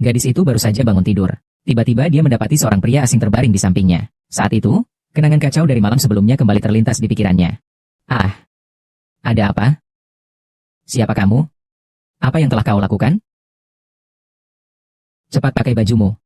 Gadis itu baru saja bangun tidur. Tiba-tiba dia mendapati seorang pria asing terbaring di sampingnya. Saat itu, kenangan kacau dari malam sebelumnya kembali terlintas di pikirannya. Ah, ada apa? Siapa kamu? Apa yang telah kau lakukan? Cepat pakai bajumu.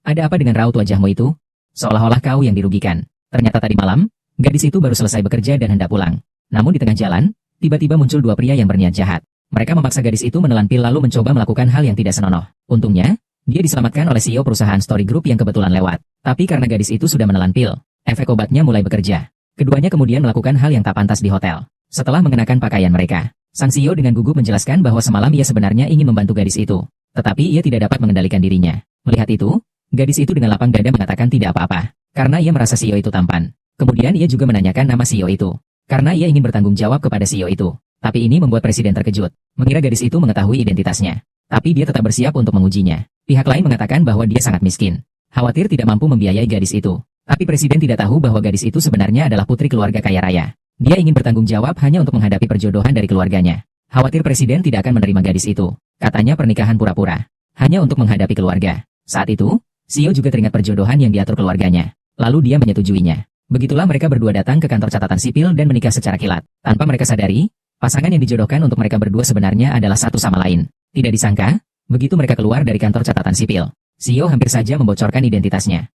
Ada apa dengan raut wajahmu itu? Seolah-olah kau yang dirugikan. Ternyata tadi malam, gadis itu baru selesai bekerja dan hendak pulang. Namun di tengah jalan, tiba-tiba muncul dua pria yang berniat jahat. Mereka memaksa gadis itu menelan pil lalu mencoba melakukan hal yang tidak senonoh. Untungnya, dia diselamatkan oleh CEO perusahaan Story Group yang kebetulan lewat. Tapi karena gadis itu sudah menelan pil, efek obatnya mulai bekerja. Keduanya kemudian melakukan hal yang tak pantas di hotel. Setelah mengenakan pakaian mereka, sang CEO dengan gugup menjelaskan bahwa semalam ia sebenarnya ingin membantu gadis itu. Tetapi ia tidak dapat mengendalikan dirinya. Melihat itu, gadis itu dengan lapang dada mengatakan tidak apa-apa. Karena ia merasa CEO itu tampan. Kemudian ia juga menanyakan nama CEO itu. Karena ia ingin bertanggung jawab kepada CEO itu. Tapi ini membuat presiden terkejut. Mengira gadis itu mengetahui identitasnya. Tapi dia tetap bersiap untuk mengujinya. Pihak lain mengatakan bahwa dia sangat miskin. Khawatir tidak mampu membiayai gadis itu. Tapi presiden tidak tahu bahwa gadis itu sebenarnya adalah putri keluarga kaya raya. Dia ingin bertanggung jawab hanya untuk menghadapi perjodohan dari keluarganya. Khawatir presiden tidak akan menerima gadis itu. Katanya pernikahan pura-pura. Hanya untuk menghadapi keluarga. Saat itu, CEO juga teringat perjodohan yang diatur keluarganya. Lalu dia menyetujuinya. Begitulah mereka berdua datang ke kantor catatan sipil dan menikah secara kilat. Tanpa mereka sadari, pasangan yang dijodohkan untuk mereka berdua sebenarnya adalah satu sama lain. Tidak disangka, begitu mereka keluar dari kantor catatan sipil, CEO hampir saja membocorkan identitasnya.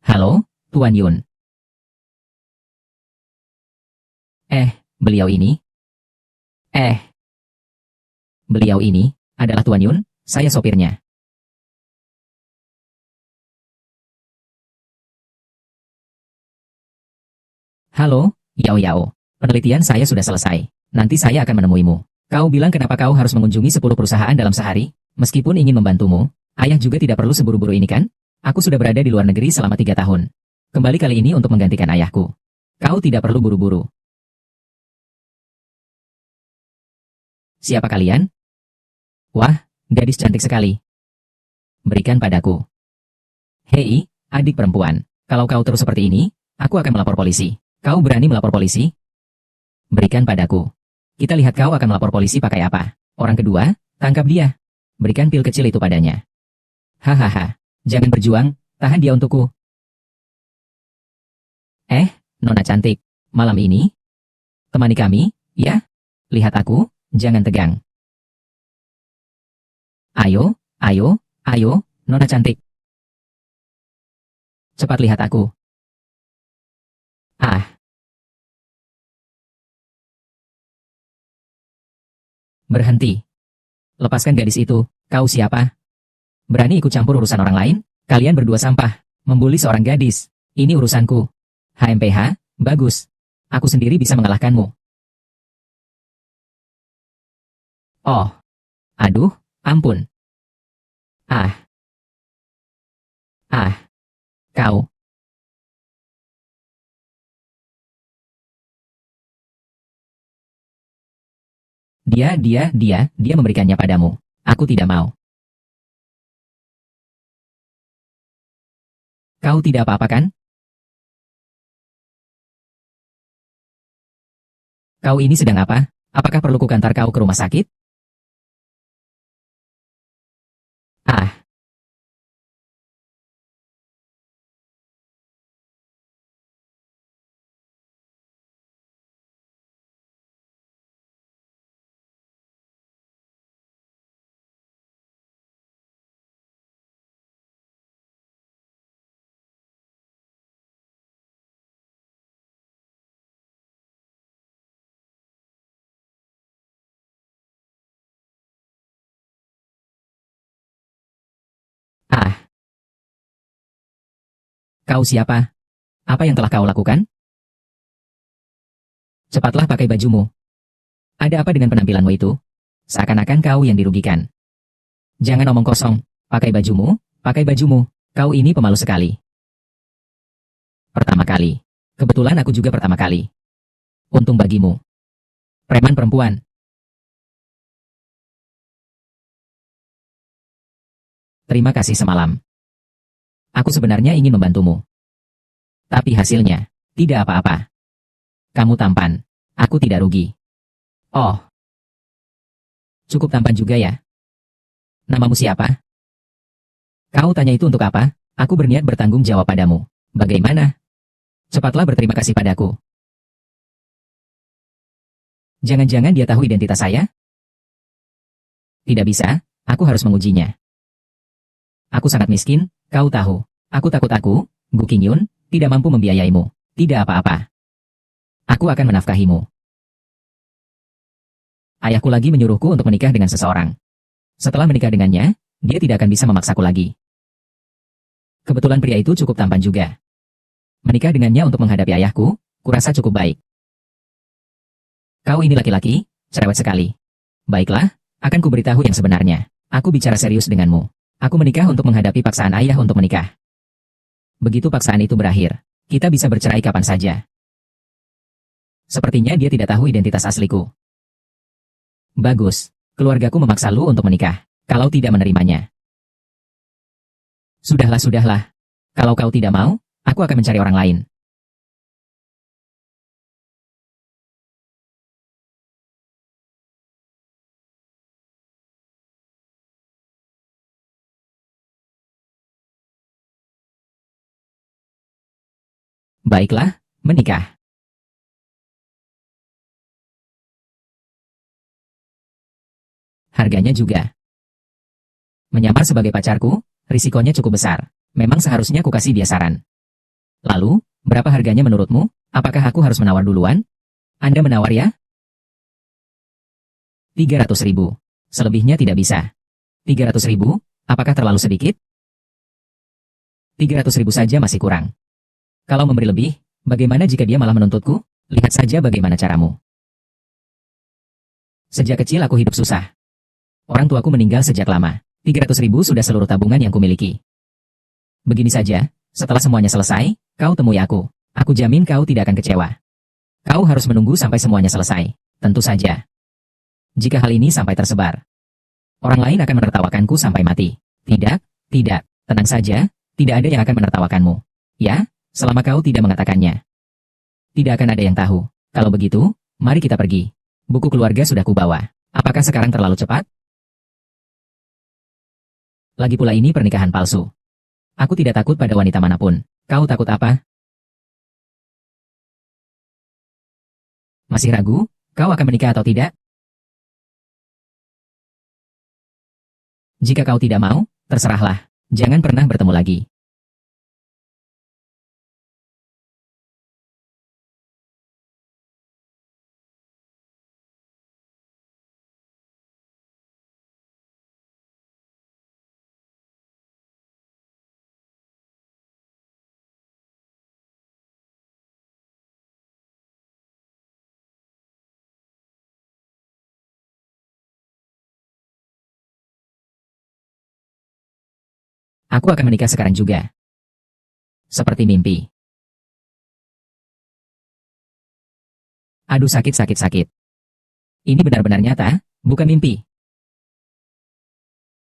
Halo, Tuan Yun. Beliau ini? Beliau ini adalah Tuan Yun, saya sopirnya. Halo, Yao Yao. Penelitian saya sudah selesai. Nanti saya akan menemuimu. Kau bilang kenapa kau harus mengunjungi 10 perusahaan dalam sehari? Meskipun ingin membantumu, ayah juga tidak perlu seburu-buru ini kan? Aku sudah berada di luar negeri selama 3 tahun. Kembali kali ini untuk menggantikan ayahku. Kau tidak perlu buru-buru. Siapa kalian? Wah, gadis cantik sekali. Berikan padaku. Hei, adik perempuan. Kalau kau terus seperti ini, aku akan melapor polisi. Kau berani melapor polisi? Berikan padaku. Kita lihat kau akan melapor polisi pakai apa. Orang kedua, tangkap dia. Berikan pil kecil itu padanya. Hahaha, jangan berjuang, tahan dia untukku. Nona cantik, malam ini? Temani kami, ya? Lihat aku, jangan tegang. Ayo, Nona cantik. Cepat lihat aku. Berhenti. Lepaskan gadis itu, kau siapa? Berani ikut campur urusan orang lain? Kalian berdua sampah, membuli seorang gadis. Ini urusanku. HMPH, bagus. Aku sendiri bisa mengalahkanmu. Oh. Aduh, ampun. Kau. Dia memberikannya padamu. Aku tidak mau. Kau tidak apa-apa kan? Kau ini sedang apa? Apakah perlu kukantar kau ke rumah sakit? Kau siapa? Apa yang telah kau lakukan? Cepatlah pakai bajumu. Ada apa dengan penampilanmu itu? Seakan-akan kau yang dirugikan. Jangan omong kosong. Pakai bajumu, pakai bajumu. Kau ini pemalu sekali. Pertama kali. Kebetulan aku juga pertama kali. Untung bagimu. Preman perempuan. Terima kasih semalam. Aku sebenarnya ingin membantumu. Tapi hasilnya, tidak apa-apa. Kamu tampan. Aku tidak rugi. Oh. Cukup tampan juga ya. Namamu siapa? Kau tanya itu untuk apa? Aku berniat bertanggung jawab padamu. Bagaimana? Cepatlah berterima kasih padaku. Jangan-jangan dia tahu identitas saya? Tidak bisa, aku harus mengujinya. Aku sangat miskin, kau tahu. Aku takut Gu Qingyun, tidak mampu membiayaimu. Tidak apa-apa. Aku akan menafkahimu. Ayahku lagi menyuruhku untuk menikah dengan seseorang. Setelah menikah dengannya, dia tidak akan bisa memaksaku lagi. Kebetulan pria itu cukup tampan juga. Menikah dengannya untuk menghadapi ayahku, kurasa cukup baik. Kau ini laki-laki, cerewet sekali. Baiklah, akan kuberitahu yang sebenarnya. Aku bicara serius denganmu. Aku menikah untuk menghadapi paksaan ayah untuk menikah. Begitu paksaan itu berakhir, kita bisa bercerai kapan saja. Sepertinya dia tidak tahu identitas asliku. Bagus, keluargaku memaksa lu untuk menikah, kalau tidak menerimanya. Sudahlah. Kalau kau tidak mau, aku akan mencari orang lain. Baiklah, menikah. Harganya juga. Menyamar sebagai pacarku, risikonya cukup besar. Memang seharusnya ku kasih dia saran. Lalu, berapa harganya menurutmu? Apakah aku harus menawar duluan? Anda menawar ya? 300.000. Selebihnya tidak bisa. 300.000, apakah terlalu sedikit? 300.000 saja masih kurang. Kalau memberi lebih, bagaimana jika dia malah menuntutku? Lihat saja bagaimana caramu. Sejak kecil aku hidup susah. Orang tuaku meninggal sejak lama. 300.000 sudah seluruh tabungan yang kumiliki. Begini saja, setelah semuanya selesai, kau temui aku. Aku jamin kau tidak akan kecewa. Kau harus menunggu sampai semuanya selesai. Tentu saja. Jika hal ini sampai tersebar, orang lain akan menertawakanku sampai mati. Tidak, tenang saja, tidak ada yang akan menertawakanmu. Ya, selama kau tidak mengatakannya. Tidak akan ada yang tahu. Kalau begitu, mari kita pergi. Buku keluarga sudah kubawa. Apakah sekarang terlalu cepat? Lagi pula ini pernikahan palsu. Aku tidak takut pada wanita manapun. Kau takut apa? Masih ragu? Kau akan menikah atau tidak? Jika kau tidak mau, terserahlah. Jangan pernah bertemu lagi. Aku akan menikah sekarang juga. Seperti mimpi. Aduh sakit. Ini benar-benar nyata, bukan mimpi.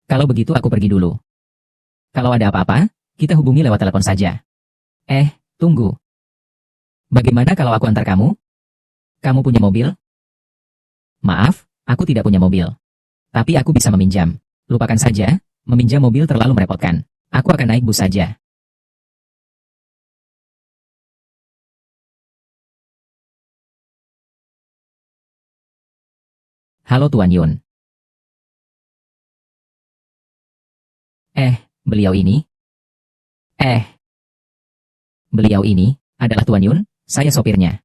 Kalau begitu aku pergi dulu. Kalau ada apa-apa, kita hubungi lewat telepon saja. Tunggu. Bagaimana kalau aku antar kamu? Kamu punya mobil? Maaf, aku tidak punya mobil. Tapi aku bisa meminjam. Lupakan saja, meminjam mobil terlalu merepotkan. Aku akan naik bus saja. Halo Tuan Yun. Beliau ini? Eh, Beliau ini adalah Tuan Yun, saya sopirnya.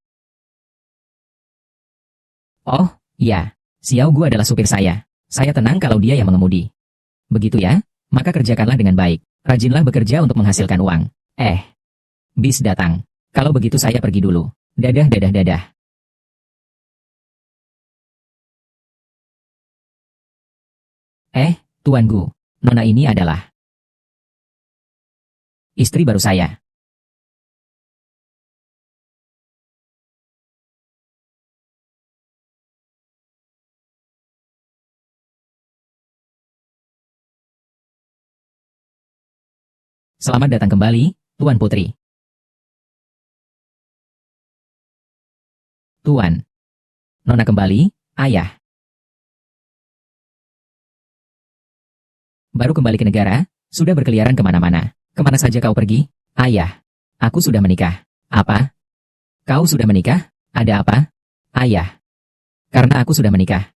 Oh, ya. Xiao Gu adalah supir saya. Saya tenang kalau dia yang mengemudi. Begitu ya? Maka kerjakanlah dengan baik. Rajinlah bekerja untuk menghasilkan uang. Bis datang. Kalau begitu saya pergi dulu. Dadah. Tuan Gu. Nona ini adalah istri baru saya. Selamat datang kembali, Tuan Putri. Tuan. Nona kembali, ayah. Baru kembali ke negara, sudah berkeliaran kemana-mana. Kemana saja kau pergi? Ayah, aku sudah menikah. Apa? Kau sudah menikah? Ada apa? Ayah, karena aku sudah menikah,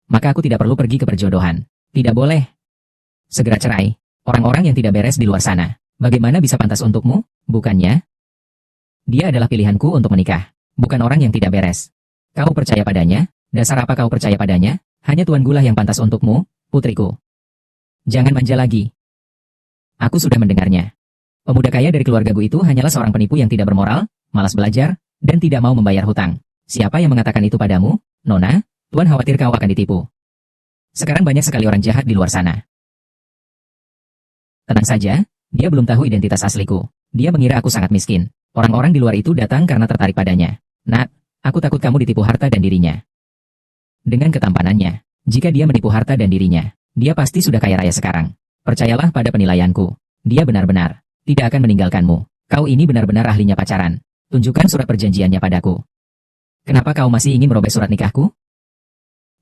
maka aku tidak perlu pergi ke perjodohan. Tidak boleh. Segera cerai. Orang-orang yang tidak beres di luar sana. Bagaimana bisa pantas untukmu? Bukannya? Dia adalah pilihanku untuk menikah. Bukan orang yang tidak beres. Kau percaya padanya? Dasar apa kau percaya padanya? Hanya Tuan Gulah yang pantas untukmu, putriku. Jangan manja lagi. Aku sudah mendengarnya. Pemuda kaya dari keluarga Gu itu hanyalah seorang penipu yang tidak bermoral, malas belajar, dan tidak mau membayar hutang. Siapa yang mengatakan itu padamu, Nona? Tuan khawatir kau akan ditipu. Sekarang banyak sekali orang jahat di luar sana. Tenang saja, dia belum tahu identitas asliku. Dia mengira aku sangat miskin. Orang-orang di luar itu datang karena tertarik padanya. Nak, aku takut kamu ditipu harta dan dirinya. Dengan ketampanannya, jika dia menipu harta dan dirinya, dia pasti sudah kaya raya sekarang. Percayalah pada penilaianku. Dia benar-benar tidak akan meninggalkanmu. Kau ini benar-benar ahlinya pacaran. Tunjukkan surat perjanjiannya padaku. Kenapa kau masih ingin merobek surat nikahku?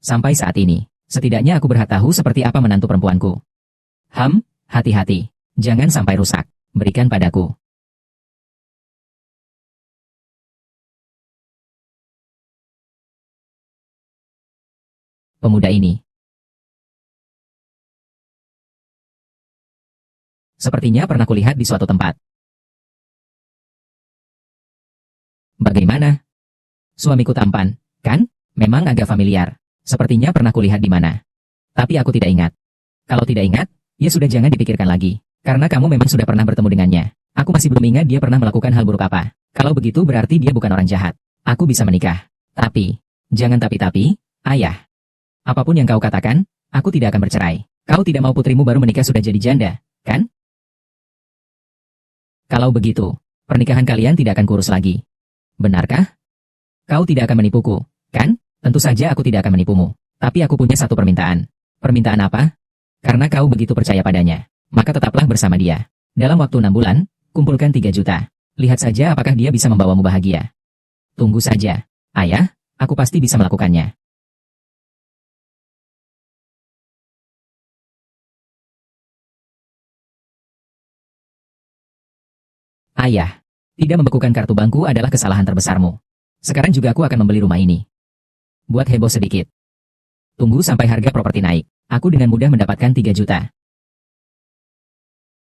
Sampai saat ini, setidaknya aku berhak tahu seperti apa menantu perempuanku. Hati-hati. Jangan sampai rusak. Berikan padaku. Pemuda ini sepertinya pernah kulihat di suatu tempat. Bagaimana? Suamiku tampan, kan? Memang agak familiar. Sepertinya pernah kulihat di mana. Tapi aku tidak ingat. Kalau tidak ingat, ya sudah jangan dipikirkan lagi. Karena kamu memang sudah pernah bertemu dengannya. Aku masih belum ingat dia pernah melakukan hal buruk apa. Kalau begitu berarti dia bukan orang jahat. Aku bisa menikah. Tapi, jangan tapi-tapi, ayah. Apapun yang kau katakan, aku tidak akan bercerai. Kau tidak mau putrimu baru menikah sudah jadi janda, kan? Kalau begitu, pernikahan kalian tidak akan kurus lagi. Benarkah? Kau tidak akan menipuku, kan? Tentu saja aku tidak akan menipumu. Tapi aku punya satu permintaan. Permintaan apa? Karena kau begitu percaya padanya, maka tetaplah bersama dia. Dalam waktu 6 bulan, kumpulkan 3 juta. Lihat saja apakah dia bisa membawamu bahagia. Tunggu saja. Ayah, aku pasti bisa melakukannya. Ayah, tidak membekukan kartu bangku adalah kesalahan terbesarmu. Sekarang juga aku akan membeli rumah ini. Buat heboh sedikit. Tunggu sampai harga properti naik. Aku dengan mudah mendapatkan 3 juta.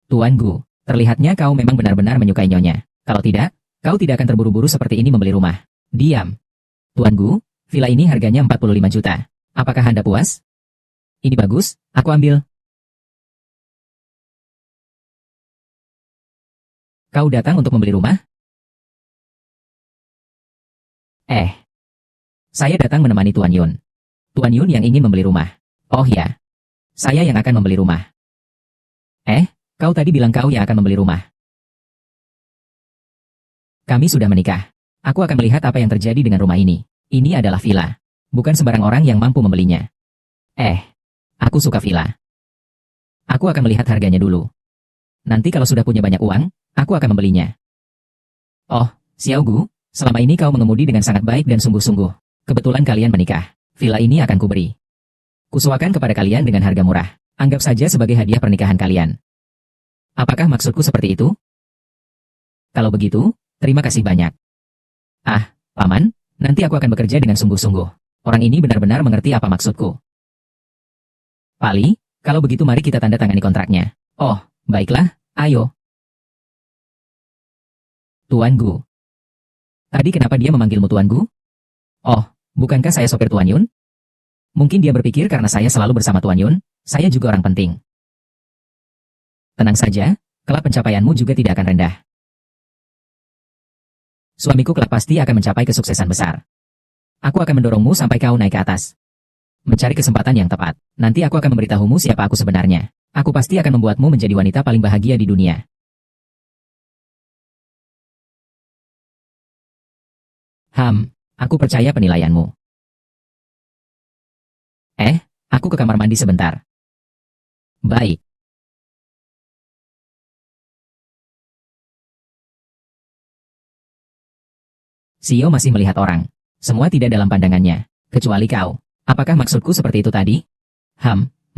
Tuan Gu, terlihatnya kau memang benar-benar menyukai nyonya. Kalau tidak, kau tidak akan terburu-buru seperti ini membeli rumah. Diam. Tuan Gu, villa ini harganya 45 juta. Apakah Anda puas? Ini bagus, aku ambil. Kau datang untuk membeli rumah? Saya datang menemani Tuan Yun. Tuan Yun yang ingin membeli rumah. Oh ya, saya yang akan membeli rumah. Kau tadi bilang kau yang akan membeli rumah. Kami sudah menikah. Aku akan melihat apa yang terjadi dengan rumah ini. Ini adalah villa. Bukan sembarang orang yang mampu membelinya. Aku suka villa. Aku akan melihat harganya dulu. Nanti kalau sudah punya banyak uang, aku akan membelinya. Oh, Xiao Gu, selama ini kau mengemudi dengan sangat baik dan sungguh-sungguh. Kebetulan kalian menikah. Villa ini akan kuberi. Kusuakan kepada kalian dengan harga murah. Anggap saja sebagai hadiah pernikahan kalian. Apakah maksudku seperti itu? Kalau begitu, terima kasih banyak. Paman, nanti aku akan bekerja dengan sungguh-sungguh. Orang ini benar-benar mengerti apa maksudku. Pali, kalau begitu mari kita tanda tangani kontraknya. Oh, baiklah, ayo. Tuan Gu. Tadi kenapa dia memanggilmu Tuan Gu? Oh, bukankah saya sopir Tuan Yun? Mungkin dia berpikir karena saya selalu bersama Tuan Yun, saya juga orang penting. Tenang saja, kelak pencapaianmu juga tidak akan rendah. Suamiku kelak pasti akan mencapai kesuksesan besar. Aku akan mendorongmu sampai kau naik ke atas. Mencari kesempatan yang tepat. Nanti aku akan memberitahumu siapa aku sebenarnya. Aku pasti akan membuatmu menjadi wanita paling bahagia di dunia. Aku percaya penilaianmu. Aku ke kamar mandi sebentar. Baik. Xiao masih melihat orang. Semua tidak dalam pandangannya, kecuali kau. Apakah maksudku seperti itu tadi?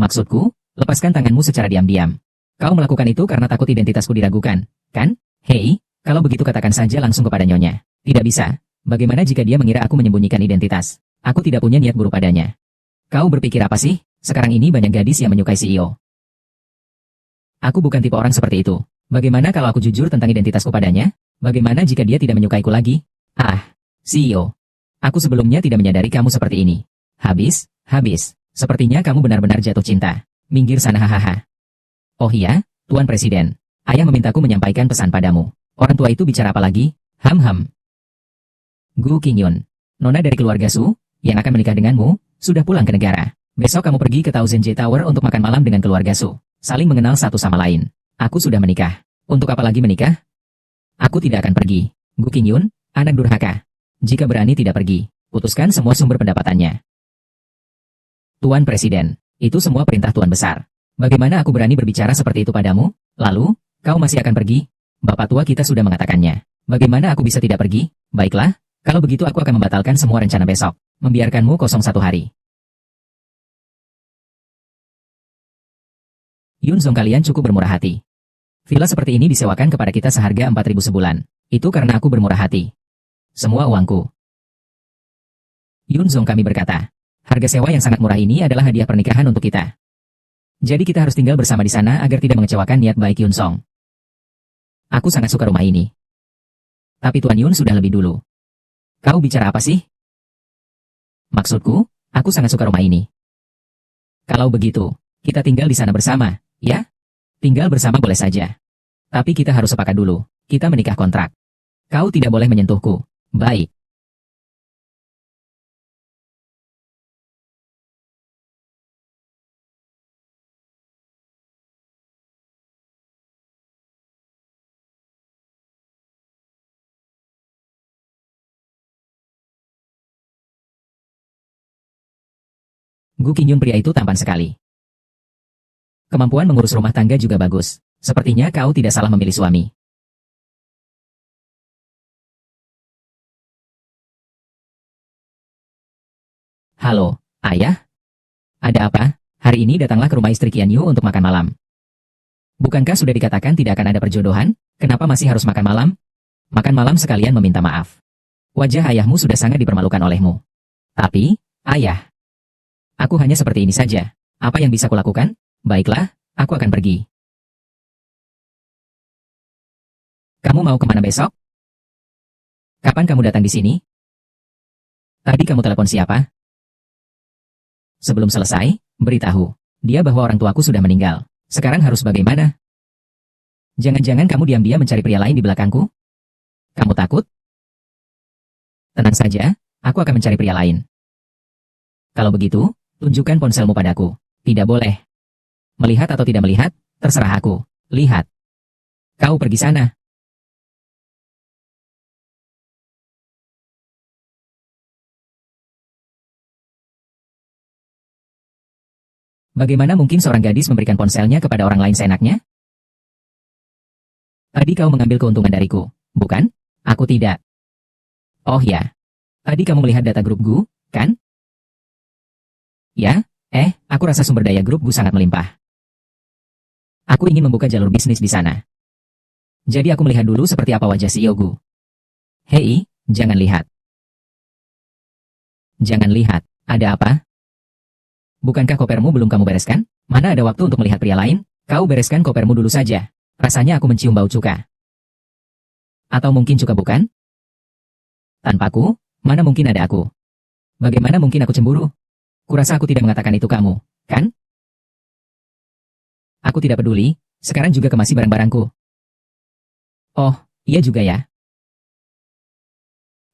Maksudku, Lepaskan tanganmu secara diam-diam. Kau melakukan itu karena takut identitasku diragukan, kan? Hei, kalau begitu katakan saja langsung kepada Nyonya. Tidak bisa. Bagaimana jika dia mengira aku menyembunyikan identitas? Aku tidak punya niat buruk padanya. Kau berpikir apa sih? Sekarang ini banyak gadis yang menyukai CEO. Aku bukan tipe orang seperti itu. Bagaimana kalau aku jujur tentang identitasku padanya? Bagaimana jika dia tidak menyukaiku lagi? Ah, CEO. Aku sebelumnya tidak menyadari kamu seperti ini. Habis. Sepertinya kamu benar-benar jatuh cinta. Minggir sana hahaha. Oh iya, Tuan Presiden. Ayah memintaku menyampaikan pesan padamu. Orang tua itu bicara apa lagi? Ham. Gu Qingyun. Nona dari keluarga Su, yang akan menikah denganmu, sudah pulang ke negara. Besok kamu pergi ke Thousand J Tower untuk makan malam dengan keluarga Su. Saling mengenal satu sama lain. Aku sudah menikah. Untuk apa lagi menikah? Aku tidak akan pergi. Gu Qingyun, anak durhaka. Jika berani tidak pergi, putuskan semua sumber pendapatannya. Tuan Presiden, itu semua perintah Tuan Besar. Bagaimana aku berani berbicara seperti itu padamu? Lalu, kau masih akan pergi? Bapak tua kita sudah mengatakannya. Bagaimana aku bisa tidak pergi? Baiklah, kalau begitu aku akan membatalkan semua rencana besok. Membiarkanmu kosong 1 hari. Yun Zong, kalian cukup bermurah hati. Villa seperti ini disewakan kepada kita seharga 4.000 sebulan. Itu karena aku bermurah hati. Semua uangku. Yun Zong, kami berkata. Harga sewa yang sangat murah ini adalah hadiah pernikahan untuk kita. Jadi kita harus tinggal bersama di sana agar tidak mengecewakan niat baik Yun Zong. Aku sangat suka rumah ini. Tapi Tuan Yun sudah lebih dulu. Kau bicara apa sih? Maksudku, aku sangat suka rumah ini. Kalau begitu, kita tinggal di sana bersama, ya? Tinggal bersama boleh saja. Tapi kita harus sepakat dulu, kita menikah kontrak. Kau tidak boleh menyentuhku. Baik. Gu Qingyun, pria itu tampan sekali. Kemampuan mengurus rumah tangga juga bagus. Sepertinya kau tidak salah memilih suami. Halo, ayah? Ada apa? Hari ini datanglah ke rumah istri Qian Yu untuk makan malam. Bukankah sudah dikatakan tidak akan ada perjodohan? Kenapa masih harus makan malam? Makan malam sekalian meminta maaf. Wajah ayahmu sudah sangat dipermalukan olehmu. Tapi, ayah, aku hanya seperti ini saja. Apa yang bisa kulakukan? Baiklah, aku akan pergi. Kamu mau kemana besok? Kapan kamu datang di sini? Tadi kamu telepon siapa? Sebelum selesai, beritahu dia bahwa orang tuaku sudah meninggal. Sekarang harus bagaimana? Jangan-jangan kamu diam-diam mencari pria lain di belakangku? Kamu takut? Tenang saja, aku akan mencari pria lain. Kalau begitu, tunjukkan ponselmu padaku. Tidak boleh. Melihat atau tidak melihat, terserah aku. Lihat. Kau pergi sana. Bagaimana mungkin seorang gadis memberikan ponselnya kepada orang lain seenaknya? Tadi kau mengambil keuntungan dariku, bukan? Aku tidak. Oh ya. Tadi kamu melihat data grup Gu, kan? Ya, aku rasa sumber daya grup Gu sangat melimpah. Aku ingin membuka jalur bisnis di sana. Jadi aku melihat dulu seperti apa wajah CEO Gu. Hei, jangan lihat. Jangan lihat, ada apa? Bukankah kopermu belum kamu bereskan? Mana ada waktu untuk melihat pria lain? Kau bereskan kopermu dulu saja. Rasanya aku mencium bau cuka. Atau mungkin cuka bukan? Tanpaku, mana mungkin ada aku? Bagaimana mungkin aku cemburu? Kurasa aku tidak mengatakan itu kamu, kan? Aku tidak peduli, sekarang juga kemasi barang-barangku. Oh, iya juga ya.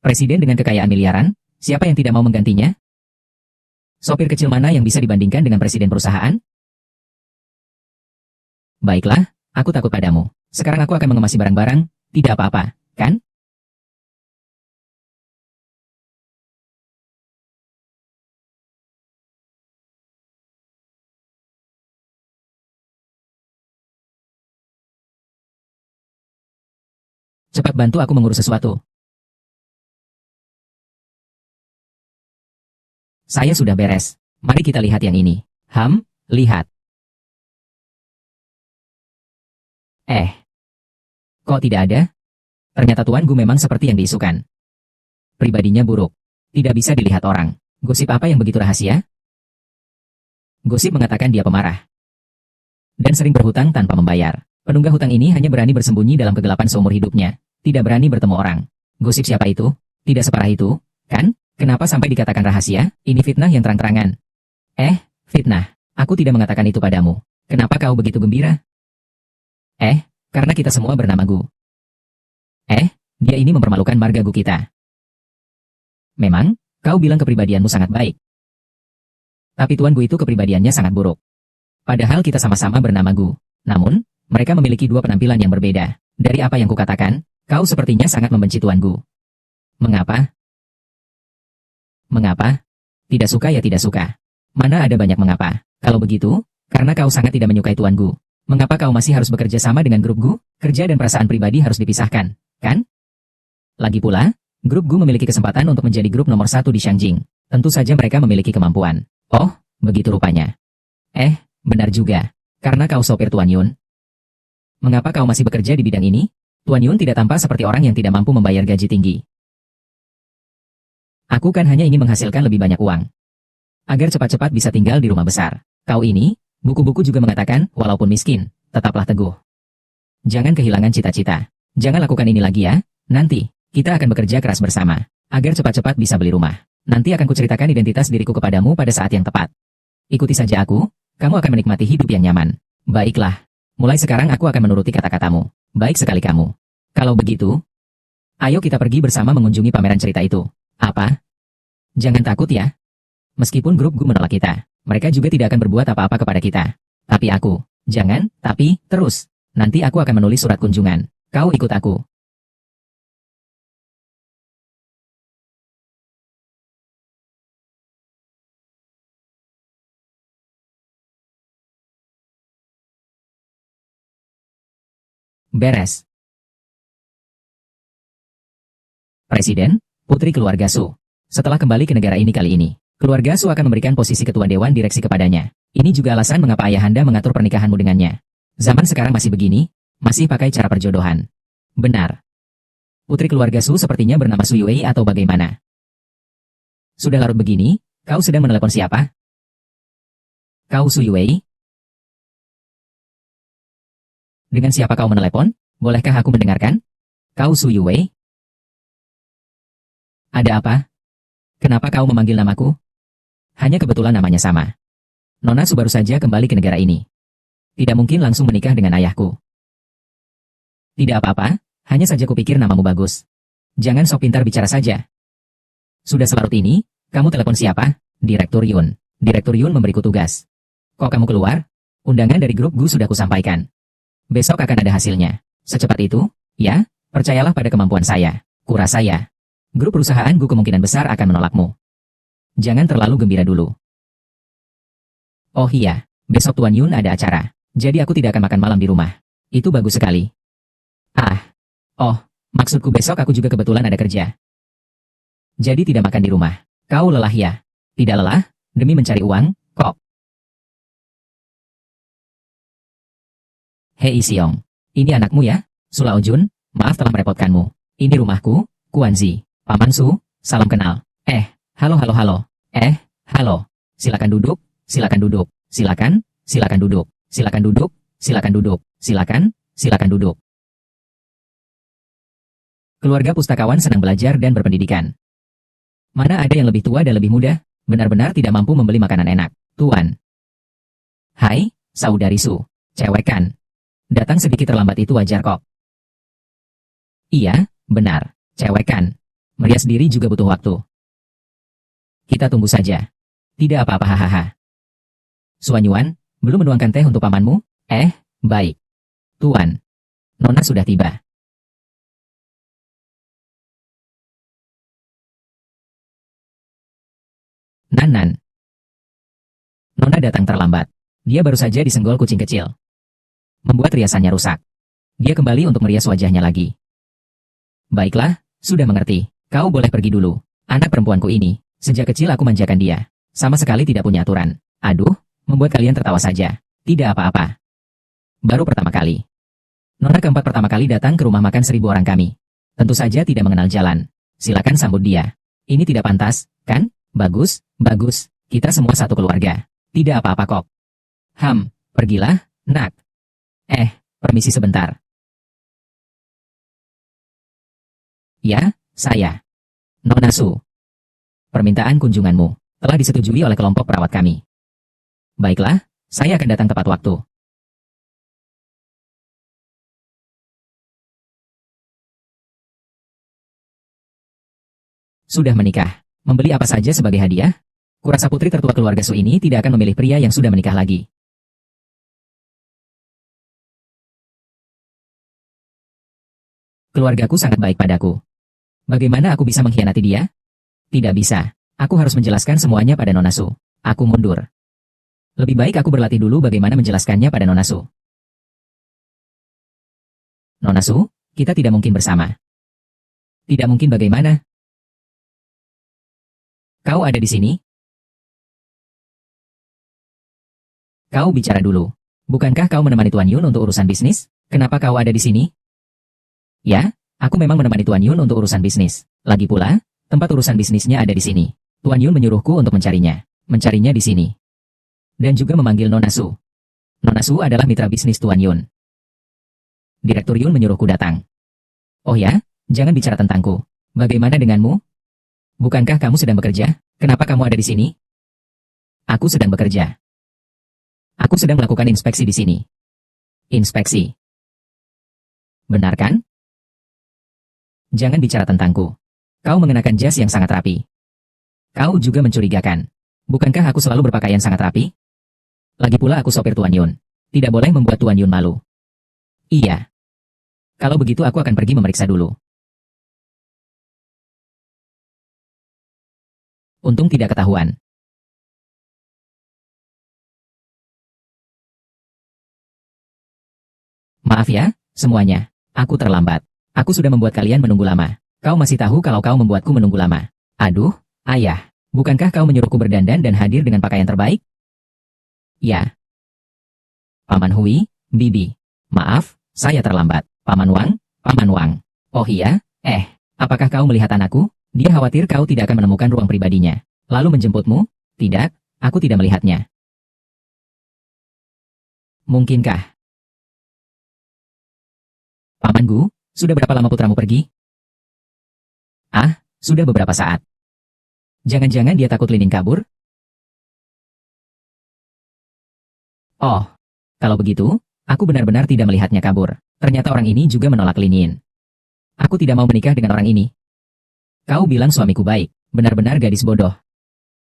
Presiden dengan kekayaan miliaran, siapa yang tidak mau menggantinya? Sopir kecil mana yang bisa dibandingkan dengan presiden perusahaan? Baiklah, aku takut padamu. Sekarang aku akan mengemasi barang-barang, tidak apa-apa, kan? Cepat bantu aku mengurus sesuatu. Saya sudah beres. Mari kita lihat yang ini. Lihat. Eh, kok tidak ada? Ternyata Tuan Gu memang seperti yang diisukan. Pribadinya buruk. Tidak bisa dilihat orang. Gosip apa yang begitu rahasia? Gosip mengatakan dia pemarah. Dan sering berhutang tanpa membayar. Penunggak hutang ini hanya berani bersembunyi dalam kegelapan seumur hidupnya. Tidak berani bertemu orang. Gosip siapa itu? Tidak separah itu, kan? Kenapa sampai dikatakan rahasia? Ini fitnah yang terang-terangan. Fitnah. Aku tidak mengatakan itu padamu. Kenapa kau begitu gembira? Karena kita semua bernama Gu. Dia ini mempermalukan marga Gu kita. Memang, kau bilang kepribadianmu sangat baik. Tapi Tuan Gu itu kepribadiannya sangat buruk. Padahal kita sama-sama bernama Gu. Namun, mereka memiliki dua penampilan yang berbeda. Dari apa yang kukatakan, kau sepertinya sangat membenci Tuan Gu. Mengapa? Mengapa? Tidak suka ya tidak suka. Mana ada banyak mengapa. Kalau begitu, karena kau sangat tidak menyukai Tuan Gu. Mengapa kau masih harus bekerja sama dengan grup Gu? Kerja dan perasaan pribadi harus dipisahkan, kan? Lagi pula, grup Gu memiliki kesempatan untuk menjadi grup nomor 1 di Shangjing. Tentu saja mereka memiliki kemampuan. Oh, begitu rupanya. Benar juga. Karena kau sopir Tuan Yun. Mengapa kau masih bekerja di bidang ini? Tuan Yun tidak tampak seperti orang yang tidak mampu membayar gaji tinggi. Aku kan hanya ingin menghasilkan lebih banyak uang. Agar cepat-cepat bisa tinggal di rumah besar. Kau ini, buku-buku juga mengatakan, walaupun miskin, tetaplah teguh. Jangan kehilangan cita-cita. Jangan lakukan ini lagi ya. Nanti, kita akan bekerja keras bersama. Agar cepat-cepat bisa beli rumah. Nanti akan kuceritakan identitas diriku kepadamu pada saat yang tepat. Ikuti saja aku, kamu akan menikmati hidup yang nyaman. Baiklah. Mulai sekarang aku akan menuruti kata-katamu. Baik sekali kamu. Kalau begitu, ayo kita pergi bersama mengunjungi pameran cerita itu. Apa? Jangan takut ya. Meskipun grup Gu menolak kita, mereka juga tidak akan berbuat apa-apa kepada kita. Tapi aku, jangan, tapi, terus. Nanti aku akan menulis surat kunjungan. Kau ikut aku. Beres. Presiden, putri keluarga Su. Setelah kembali ke negara ini kali ini, keluarga Su akan memberikan posisi ketua dewan direksi kepadanya. Ini juga alasan mengapa ayahanda mengatur pernikahanmu dengannya. Zaman sekarang masih begini, masih pakai cara perjodohan. Benar. Putri keluarga Su sepertinya bernama Su Yue atau bagaimana? Sudah larut begini, kau sedang menelepon siapa? Kau Su Yue? Dengan siapa kau menelepon? Bolehkah aku mendengarkan? Kau Su Yue? Ada apa? Kenapa kau memanggil namaku? Hanya kebetulan namanya sama. Nona Su baru saja kembali ke negara ini. Tidak mungkin langsung menikah dengan ayahku. Tidak apa-apa, hanya saja kupikir namamu bagus. Jangan sok pintar bicara saja. Sudah selarut ini, kamu telepon siapa? Direktur Yun. Direktur Yun memberiku tugas. Kok kamu keluar? Undangan dari grup Gu sudah kusampaikan. Besok akan ada hasilnya. Secepat itu? Ya, percayalah pada kemampuan saya. Kurasa ya. Grup perusahaan Gu kemungkinan besar akan menolakmu. Jangan terlalu gembira dulu. Oh iya, besok Tuan Yun ada acara. Jadi aku tidak akan makan malam di rumah. Itu bagus sekali. Maksudku besok aku juga kebetulan ada kerja. Jadi tidak makan di rumah. Kau lelah ya? Tidak lelah, demi mencari uang, kok. Hei Siong, ini anakmu ya? Sulao Jun, maaf telah merepotkanmu. Ini rumahku, Kuanzi. Paman Su, salam kenal. Halo. Halo. Silakan duduk, silakan duduk. Silakan duduk. Silakan duduk, silakan duduk. Silakan duduk. Keluarga pustakawan senang belajar dan berpendidikan. Mana ada yang lebih tua dan lebih muda, benar-benar tidak mampu membeli makanan enak. Tuan. Hai, saudari Su. Cewek kan? Datang sedikit terlambat itu wajar kok. Iya, benar. Cewek kan? Merias diri juga butuh waktu. Kita tunggu saja. Tidak apa-apa hahaha. Suanyuan, belum menuangkan teh untuk pamanmu? Baik. Tuan. Nona sudah tiba. Nan. Nona datang terlambat. Dia baru saja disenggol kucing kecil. Membuat riasannya rusak. Dia kembali untuk merias wajahnya lagi. Baiklah, sudah mengerti. Kau boleh pergi dulu. Anak perempuanku ini, sejak kecil aku manjakan dia. Sama sekali tidak punya aturan. Aduh, membuat kalian tertawa saja. Tidak apa-apa. Baru pertama kali. Nona keempat pertama kali datang ke rumah makan 1.000 orang kami. Tentu saja tidak mengenal jalan. Silakan sambut dia. Ini tidak pantas, kan? Bagus, bagus. Kita semua satu keluarga. Tidak apa-apa kok. Pergilah, nak. Permisi sebentar. Ya, saya. Nona Su. Permintaan kunjunganmu telah disetujui oleh kelompok perawat kami. Baiklah, saya akan datang tepat waktu. Sudah menikah. Membeli apa saja sebagai hadiah? Kurasa putri tertua keluarga Su ini tidak akan memilih pria yang sudah menikah lagi. Keluargaku sangat baik padaku. Bagaimana aku bisa mengkhianati dia? Tidak bisa. Aku harus menjelaskan semuanya pada Nona Su. Aku mundur. Lebih baik aku berlatih dulu bagaimana menjelaskannya pada Nona Su. Nona Su, kita tidak mungkin bersama. Tidak mungkin bagaimana? Kau ada di sini? Kau bicara dulu. Bukankah kau menemani Tuan Yun untuk urusan bisnis? Kenapa kau ada di sini? Ya, aku memang menemani Tuan Yun untuk urusan bisnis. Lagi pula, tempat urusan bisnisnya ada di sini. Tuan Yun menyuruhku untuk mencarinya. Mencarinya di sini. Dan juga memanggil Nona Su. Nona Su adalah mitra bisnis Tuan Yun. Direktur Yun menyuruhku datang. Oh ya, jangan bicara tentangku. Bagaimana denganmu? Bukankah kamu sedang bekerja? Kenapa kamu ada di sini? Aku sedang bekerja. Aku sedang melakukan inspeksi di sini. Inspeksi. Benar kan? Jangan bicara tentangku. Kau mengenakan jas yang sangat rapi. Kau juga mencurigakan. Bukankah aku selalu berpakaian sangat rapi? Lagi pula aku sopir Tuan Yun. Tidak boleh membuat Tuan Yun malu. Iya. Kalau begitu aku akan pergi memeriksa dulu. Untung tidak ketahuan. Maaf ya, semuanya. Aku terlambat. Aku sudah membuat kalian menunggu lama. Kau masih tahu kalau kau membuatku menunggu lama. Aduh, ayah. Bukankah kau menyuruhku berdandan dan hadir dengan pakaian terbaik? Ya. Paman Hui, Bibi. Maaf, saya terlambat. Paman Wang, Paman Wang. Oh iya, apakah kau melihat anakku? Dia khawatir kau tidak akan menemukan ruang pribadinya. Lalu menjemputmu? Tidak, aku tidak melihatnya. Mungkinkah? Paman Gu, sudah berapa lama putramu pergi? Sudah beberapa saat. Jangan-jangan dia takut Linin kabur? Oh, kalau begitu, aku benar-benar tidak melihatnya kabur. Ternyata orang ini juga menolak Linin. Aku tidak mau menikah dengan orang ini. Kau bilang suamiku baik, benar-benar gadis bodoh.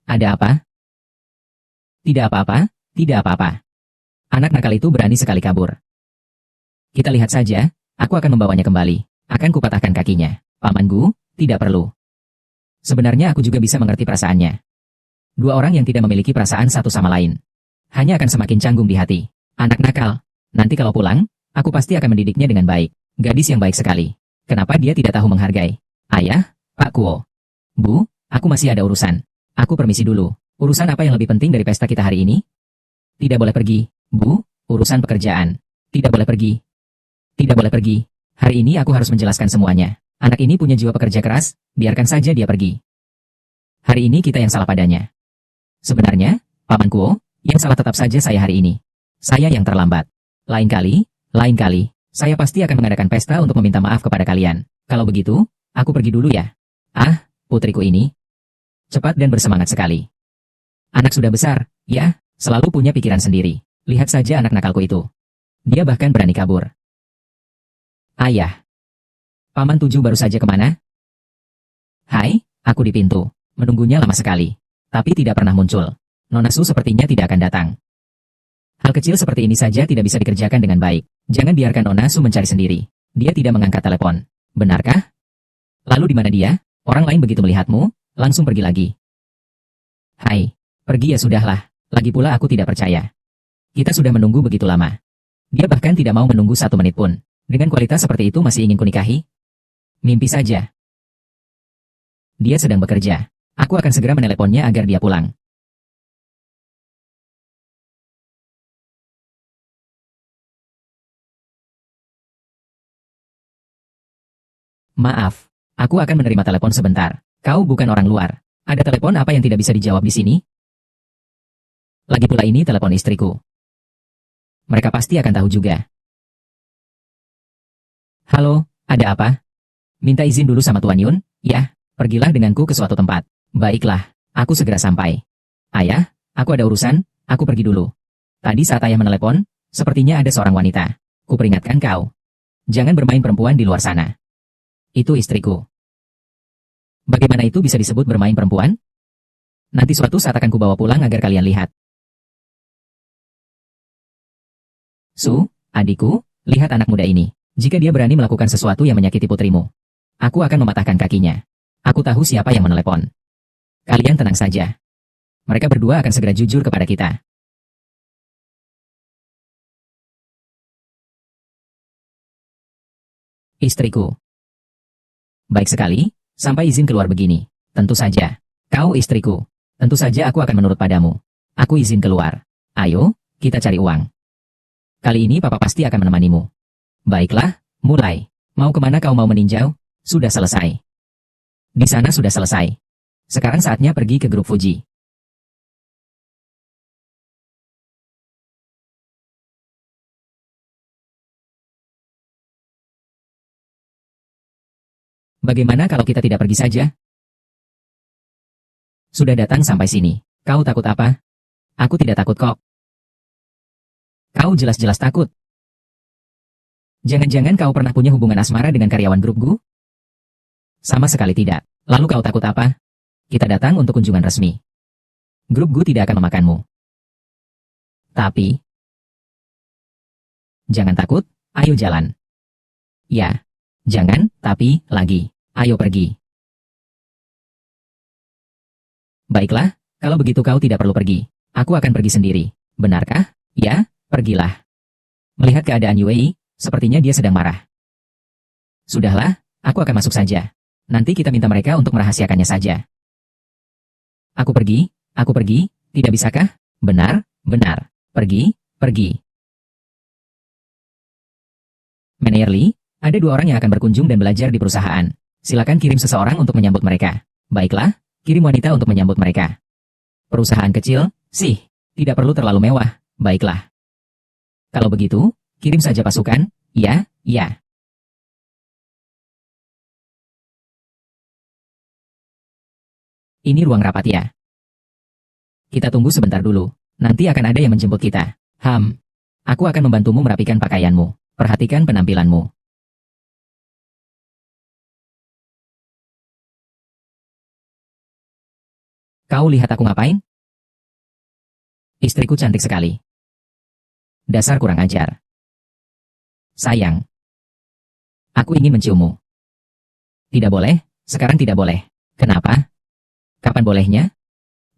Ada apa? Tidak apa-apa, tidak apa-apa. Anak nakal itu berani sekali kabur. Kita lihat saja, aku akan membawanya kembali. Akan kupatahkan kakinya. Paman Gu, tidak perlu. Sebenarnya aku juga bisa mengerti perasaannya. Dua orang yang tidak memiliki perasaan satu sama lain. Hanya akan semakin canggung di hati. Anak nakal. Nanti kalau pulang, aku pasti akan mendidiknya dengan baik. Gadis yang baik sekali. Kenapa dia tidak tahu menghargai? Ayah, Pak Kuo. Bu, aku masih ada urusan. Aku permisi dulu. Urusan apa yang lebih penting dari pesta kita hari ini? Tidak boleh pergi. Bu, urusan pekerjaan. Tidak boleh pergi. Tidak boleh pergi. Hari ini aku harus menjelaskan semuanya. Anak ini punya jiwa pekerja keras, biarkan saja dia pergi. Hari ini kita yang salah padanya. Sebenarnya, Paman Kuo, yang salah tetap saja saya hari ini. Saya yang terlambat. Lain kali, saya pasti akan mengadakan pesta untuk meminta maaf kepada kalian. Kalau begitu, aku pergi dulu ya. Putriku ini. Cepat dan bersemangat sekali. Anak sudah besar, ya, selalu punya pikiran sendiri. Lihat saja anak nakalku itu. Dia bahkan berani kabur. Ayah. Paman Tujuh baru saja kemana? Hai, aku di pintu. Menunggunya lama sekali. Tapi tidak pernah muncul. Nona Su sepertinya tidak akan datang. Hal kecil seperti ini saja tidak bisa dikerjakan dengan baik. Jangan biarkan Nona Su mencari sendiri. Dia tidak mengangkat telepon. Benarkah? Lalu di mana dia? Orang lain begitu melihatmu, langsung pergi lagi. Hai, pergi ya sudahlah. Lagi pula aku tidak percaya. Kita sudah menunggu begitu lama. Dia bahkan tidak mau menunggu 1 menit pun. Dengan kualitas seperti itu masih ingin kunikahi? Mimpi saja. Dia sedang bekerja. Aku akan segera meneleponnya agar dia pulang. Maaf, aku akan menerima telepon sebentar. Kau bukan orang luar. Ada telepon apa yang tidak bisa dijawab di sini? Lagi pula ini telepon istriku. Mereka pasti akan tahu juga. Halo, ada apa? Minta izin dulu sama Tuan Yun, ya, pergilah denganku ke suatu tempat. Baiklah, aku segera sampai. Ayah, aku ada urusan, aku pergi dulu. Tadi saat ayah menelepon, sepertinya ada seorang wanita. Kuperingatkan kau. Jangan bermain perempuan di luar sana. Itu istriku. Bagaimana itu bisa disebut bermain perempuan? Nanti suatu saat akan kubawa pulang agar kalian lihat. Su, adikku, lihat anak muda ini. Jika dia berani melakukan sesuatu yang menyakiti putrimu, aku akan mematahkan kakinya. Aku tahu siapa yang menelepon. Kalian tenang saja. Mereka berdua akan segera jujur kepada kita. Istriku. Baik sekali, sampai izin keluar begini. Tentu saja. Kau istriku. Tentu saja aku akan menurut padamu. Aku izin keluar. Ayo, kita cari uang. Kali ini papa pasti akan menemanimu. Baiklah, mulai. Mau kemana kau mau meninjau? Sudah selesai. Di sana sudah selesai. Sekarang saatnya pergi ke grup Fuji. Bagaimana kalau kita tidak pergi saja? Sudah datang sampai sini. Kau takut apa? Aku tidak takut kok. Kau jelas-jelas takut. Jangan-jangan kau pernah punya hubungan asmara dengan karyawan grup Gu? Sama sekali tidak. Lalu kau takut apa? Kita datang untuk kunjungan resmi. Grup Gu tidak akan memakanmu. Tapi, jangan takut, ayo jalan. Ya, jangan, tapi, lagi. Ayo pergi. Baiklah, kalau begitu kau tidak perlu pergi. Aku akan pergi sendiri. Benarkah? Ya, pergilah. Melihat keadaan Yue, sepertinya dia sedang marah. Sudahlah, aku akan masuk saja. Nanti kita minta mereka untuk merahasiakannya saja. Aku pergi, tidak bisakah? Benar, benar. Pergi, pergi. Manajer Lee, ada 2 orang yang akan berkunjung dan belajar di perusahaan. Silakan kirim seseorang untuk menyambut mereka. Baiklah, kirim wanita untuk menyambut mereka. Perusahaan kecil, sih, tidak perlu terlalu mewah. Baiklah. Kalau begitu, kirim saja pasukan, ya, ya. Ini ruang rapat ya. Kita tunggu sebentar dulu. Nanti akan ada yang menjemput kita. Aku akan membantumu merapikan pakaianmu. Perhatikan penampilanmu. Kau lihat aku ngapain? Istriku cantik sekali. Dasar kurang ajar. Sayang. Aku ingin menciummu. Tidak boleh, sekarang tidak boleh. Kenapa? Kapan bolehnya?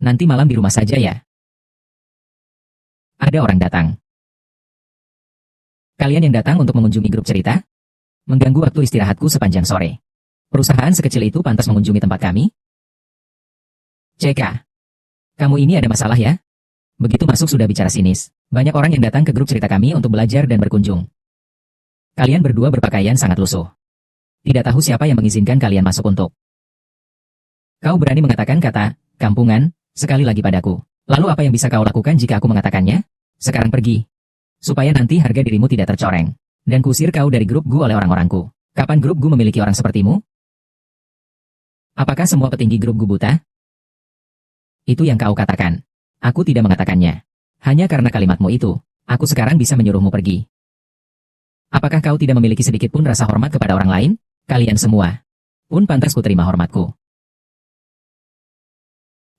Nanti malam di rumah saja ya. Ada orang datang. Kalian yang datang untuk mengunjungi grup cerita? Mengganggu waktu istirahatku sepanjang sore. Perusahaan sekecil itu pantas mengunjungi tempat kami? CK. Kamu ini ada masalah ya? Begitu masuk sudah bicara sinis. Banyak orang yang datang ke grup cerita kami untuk belajar dan berkunjung. Kalian berdua berpakaian sangat lusuh. Tidak tahu siapa yang mengizinkan kalian masuk untuk. Kau berani mengatakan kata, kampungan, sekali lagi padaku. Lalu apa yang bisa kau lakukan jika aku mengatakannya? Sekarang pergi. Supaya nanti harga dirimu tidak tercoreng. Dan kusir kau dari grup Gu oleh orang-orangku. Kapan grup Gu memiliki orang sepertimu? Apakah semua petinggi grup Gu buta? Itu yang kau katakan. Aku tidak mengatakannya. Hanya karena kalimatmu itu, aku sekarang bisa menyuruhmu pergi. Apakah kau tidak memiliki sedikit pun rasa hormat kepada orang lain? Kalian semua pun pantas kuterima hormatku.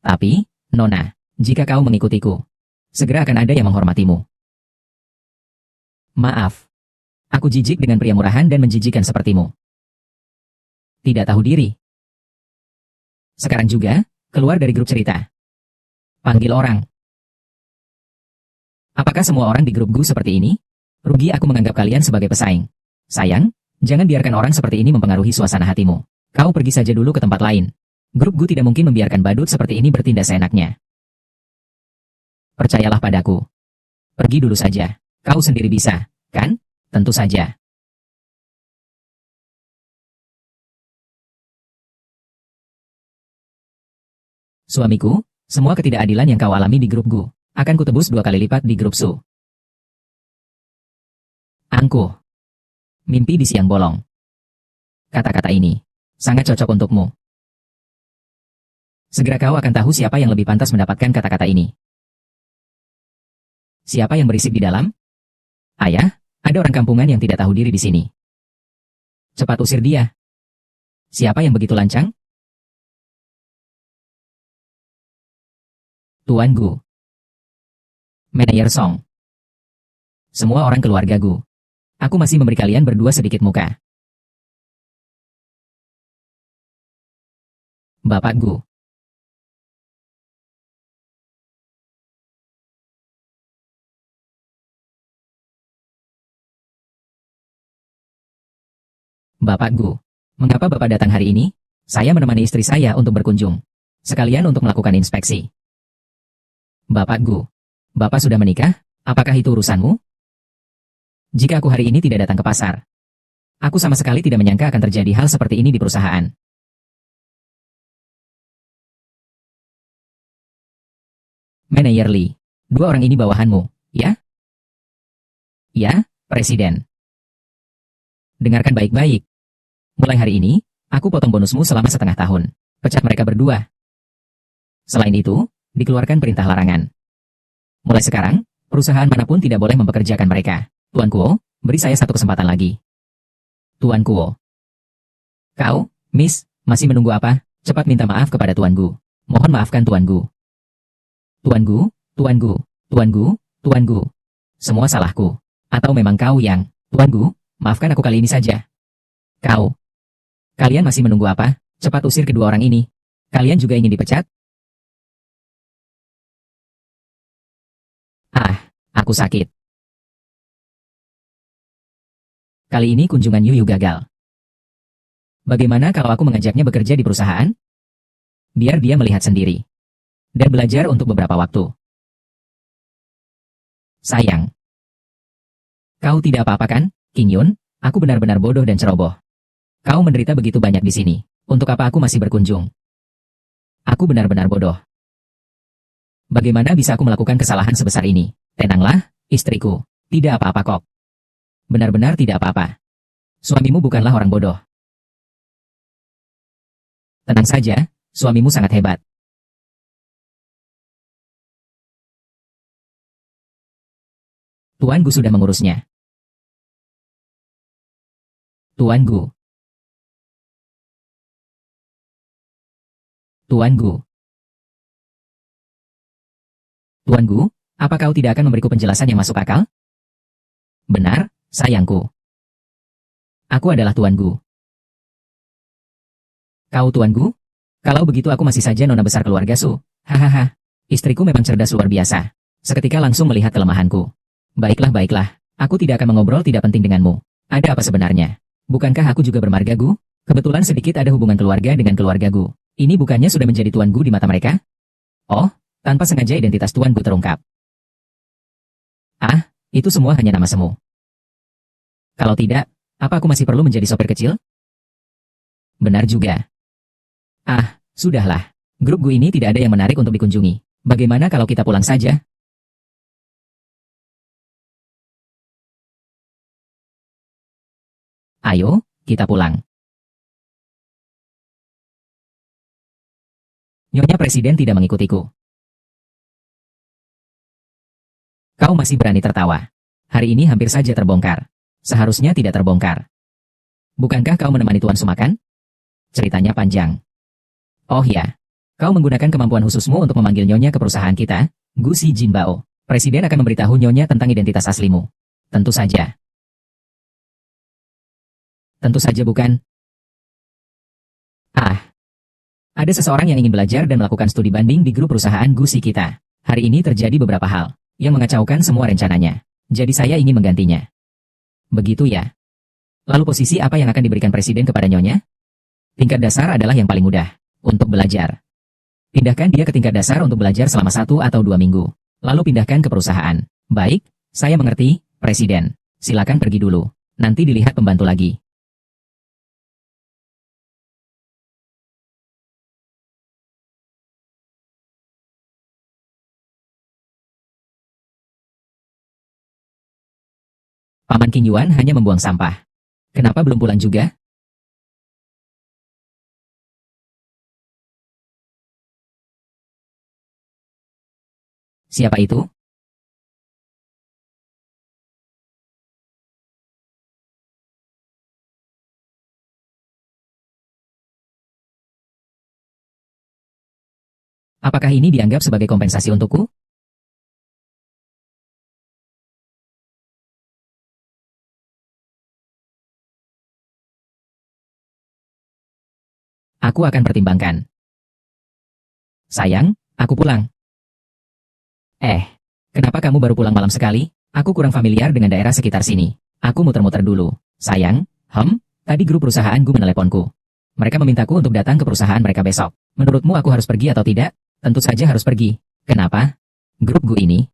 Tapi, Nona, jika kau mengikutiku, segera akan ada yang menghormatimu. Maaf. Aku jijik dengan pria murahan dan menjijikan sepertimu. Tidak tahu diri. Sekarang juga, keluar dari grup cerita. Panggil orang. Apakah semua orang di grup Gu seperti ini? Rugi aku menganggap kalian sebagai pesaing. Sayang, jangan biarkan orang seperti ini mempengaruhi suasana hatimu. Kau pergi saja dulu ke tempat lain. Grup Gu tidak mungkin membiarkan badut seperti ini bertindak seenaknya. Percayalah padaku. Pergi dulu saja. Kau sendiri bisa, kan? Tentu saja. Suamiku, semua ketidakadilan yang kau alami di grup Gu, akan kutebus 2 kali lipat di grup Su. Angkuh. Mimpi di siang bolong. Kata-kata ini sangat cocok untukmu. Segera kau akan tahu siapa yang lebih pantas mendapatkan kata-kata ini. Siapa yang berisik di dalam? Ayah, ada orang kampungan yang tidak tahu diri di sini. Cepat usir dia. Siapa yang begitu lancang? Tuan Gu. Manayer Song. Semua orang keluarga Gu. Aku masih memberi kalian berdua sedikit muka. Bapak Gu. Bapak Gu. Mengapa Bapak datang hari ini? Saya menemani istri saya untuk berkunjung. Sekalian untuk melakukan inspeksi. Bapak Gu. Bapak sudah menikah? Apakah itu urusanmu? Jika aku hari ini tidak datang ke pasar, aku sama sekali tidak menyangka akan terjadi hal seperti ini di perusahaan. Manayer Lee. 2 orang ini bawahanmu, ya? Ya, Presiden. Dengarkan baik-baik. Mulai hari ini, aku potong bonusmu selama setengah tahun. Pecat mereka berdua. Selain itu, dikeluarkan perintah larangan. Mulai sekarang, perusahaan manapun tidak boleh mempekerjakan mereka. Tuan Kuo, beri saya 1 kesempatan lagi. Tuan Kuo. Kau, Miss, masih menunggu apa? Cepat minta maaf kepada Tuan Gu. Mohon maafkan Tuan Gu. Tuan Gu, Tuan Gu, Tuan Gu, Tuan Gu. Semua salahku. Atau memang kau yang, Tuan Gu, maafkan aku kali ini saja. Kau. Kalian masih menunggu apa? Cepat usir kedua orang ini. Kalian juga ingin dipecat? Ah, aku sakit. Kali ini kunjungan Yuyu gagal. Bagaimana kalau aku mengajaknya bekerja di perusahaan? Biar dia melihat sendiri. Dan belajar untuk beberapa waktu. Sayang. Kau tidak apa-apa kan, King Yun? Aku benar-benar bodoh dan ceroboh. Kau menderita begitu banyak di sini. Untuk apa aku masih berkunjung? Aku benar-benar bodoh. Bagaimana bisa aku melakukan kesalahan sebesar ini? Tenanglah, istriku. Tidak apa-apa kok. Benar-benar tidak apa-apa. Suamimu bukanlah orang bodoh. Tenang saja, suamimu sangat hebat. Tuan Gu sudah mengurusnya. Tuan Gu. Tuan Gu. Tuan Gu, apa kau tidak akan memberiku penjelasan yang masuk akal? Benar, sayangku. Aku adalah Tuan Gu. Kau Tuan Gu? Kalau begitu aku masih saja nona besar keluarga Su. Hahaha. Istriku memang cerdas luar biasa. Seketika langsung melihat kelemahanku. Baiklah, baiklah. Aku tidak akan mengobrol tidak penting denganmu. Ada apa sebenarnya? Bukankah aku juga bermarga Gu? Kebetulan sedikit ada hubungan keluarga dengan keluarga Gu. Ini bukannya sudah menjadi Tuan Gu di mata mereka? Oh, tanpa sengaja identitas Tuan Gu terungkap. Ah, itu semua hanya nama semu. Kalau tidak, apa aku masih perlu menjadi sopir kecil? Benar juga. Ah, sudahlah. Grup Gu ini tidak ada yang menarik untuk dikunjungi. Bagaimana kalau kita pulang saja? Ayo, kita pulang. Nyonya Presiden tidak mengikutiku. Kau masih berani tertawa. Hari ini hampir saja terbongkar. Seharusnya tidak terbongkar. Bukankah kau menemani Tuan Su makan? Ceritanya panjang. Oh ya, kau menggunakan kemampuan khususmu untuk memanggil Nyonya ke perusahaan kita, Gu Si Jinbao. Presiden akan memberitahu Nyonya tentang identitas aslimu. Tentu saja. Tentu saja bukan. Ah. Ada seseorang yang ingin belajar dan melakukan studi banding di grup perusahaan Gu Si kita. Hari ini terjadi beberapa hal yang mengacaukan semua rencananya. Jadi saya ingin menggantinya. Begitu ya. Lalu posisi apa yang akan diberikan Presiden kepada Nyonya? Tingkat dasar adalah yang paling mudah untuk belajar. Pindahkan dia ke tingkat dasar untuk belajar selama 1 atau 2 minggu. Lalu pindahkan ke perusahaan. Baik, saya mengerti, Presiden. Silakan pergi dulu. Nanti dilihat pembantu lagi. Paman King Yuan hanya membuang sampah. Kenapa belum pulang juga? Siapa itu? Apakah ini dianggap sebagai kompensasi untukku? Aku akan pertimbangkan. Sayang, aku pulang. Kenapa kamu baru pulang malam sekali? Aku kurang familiar dengan daerah sekitar sini. Aku muter-muter dulu. Sayang, tadi grup perusahaan gue meneleponku. Mereka memintaku untuk datang ke perusahaan mereka besok. Menurutmu aku harus pergi atau tidak? Tentu saja harus pergi. Kenapa? Grup gue ini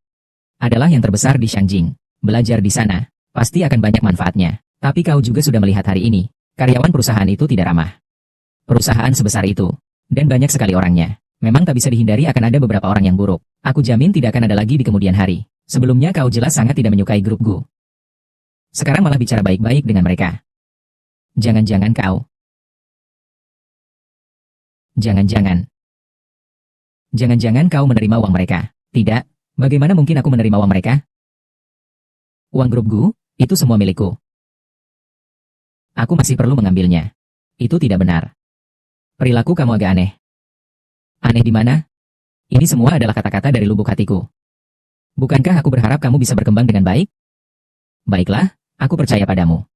adalah yang terbesar di Shangjing. Belajar di sana pasti akan banyak manfaatnya. Tapi kau juga sudah melihat hari ini. Karyawan perusahaan itu tidak ramah. Perusahaan sebesar itu, dan banyak sekali orangnya. Memang tak bisa dihindari akan ada beberapa orang yang buruk. Aku jamin tidak akan ada lagi di kemudian hari. Sebelumnya kau jelas sangat tidak menyukai grup Gu. Sekarang malah bicara baik-baik dengan mereka. Jangan-jangan kau. Jangan-jangan kau menerima uang mereka. Tidak, bagaimana mungkin aku menerima uang mereka? Uang grup Gu, itu semua milikku. Aku masih perlu mengambilnya. Itu tidak benar. Perilaku kamu agak aneh. Aneh di mana? Ini semua adalah kata-kata dari lubuk hatiku. Bukankah aku berharap kamu bisa berkembang dengan baik? Baiklah, aku percaya padamu.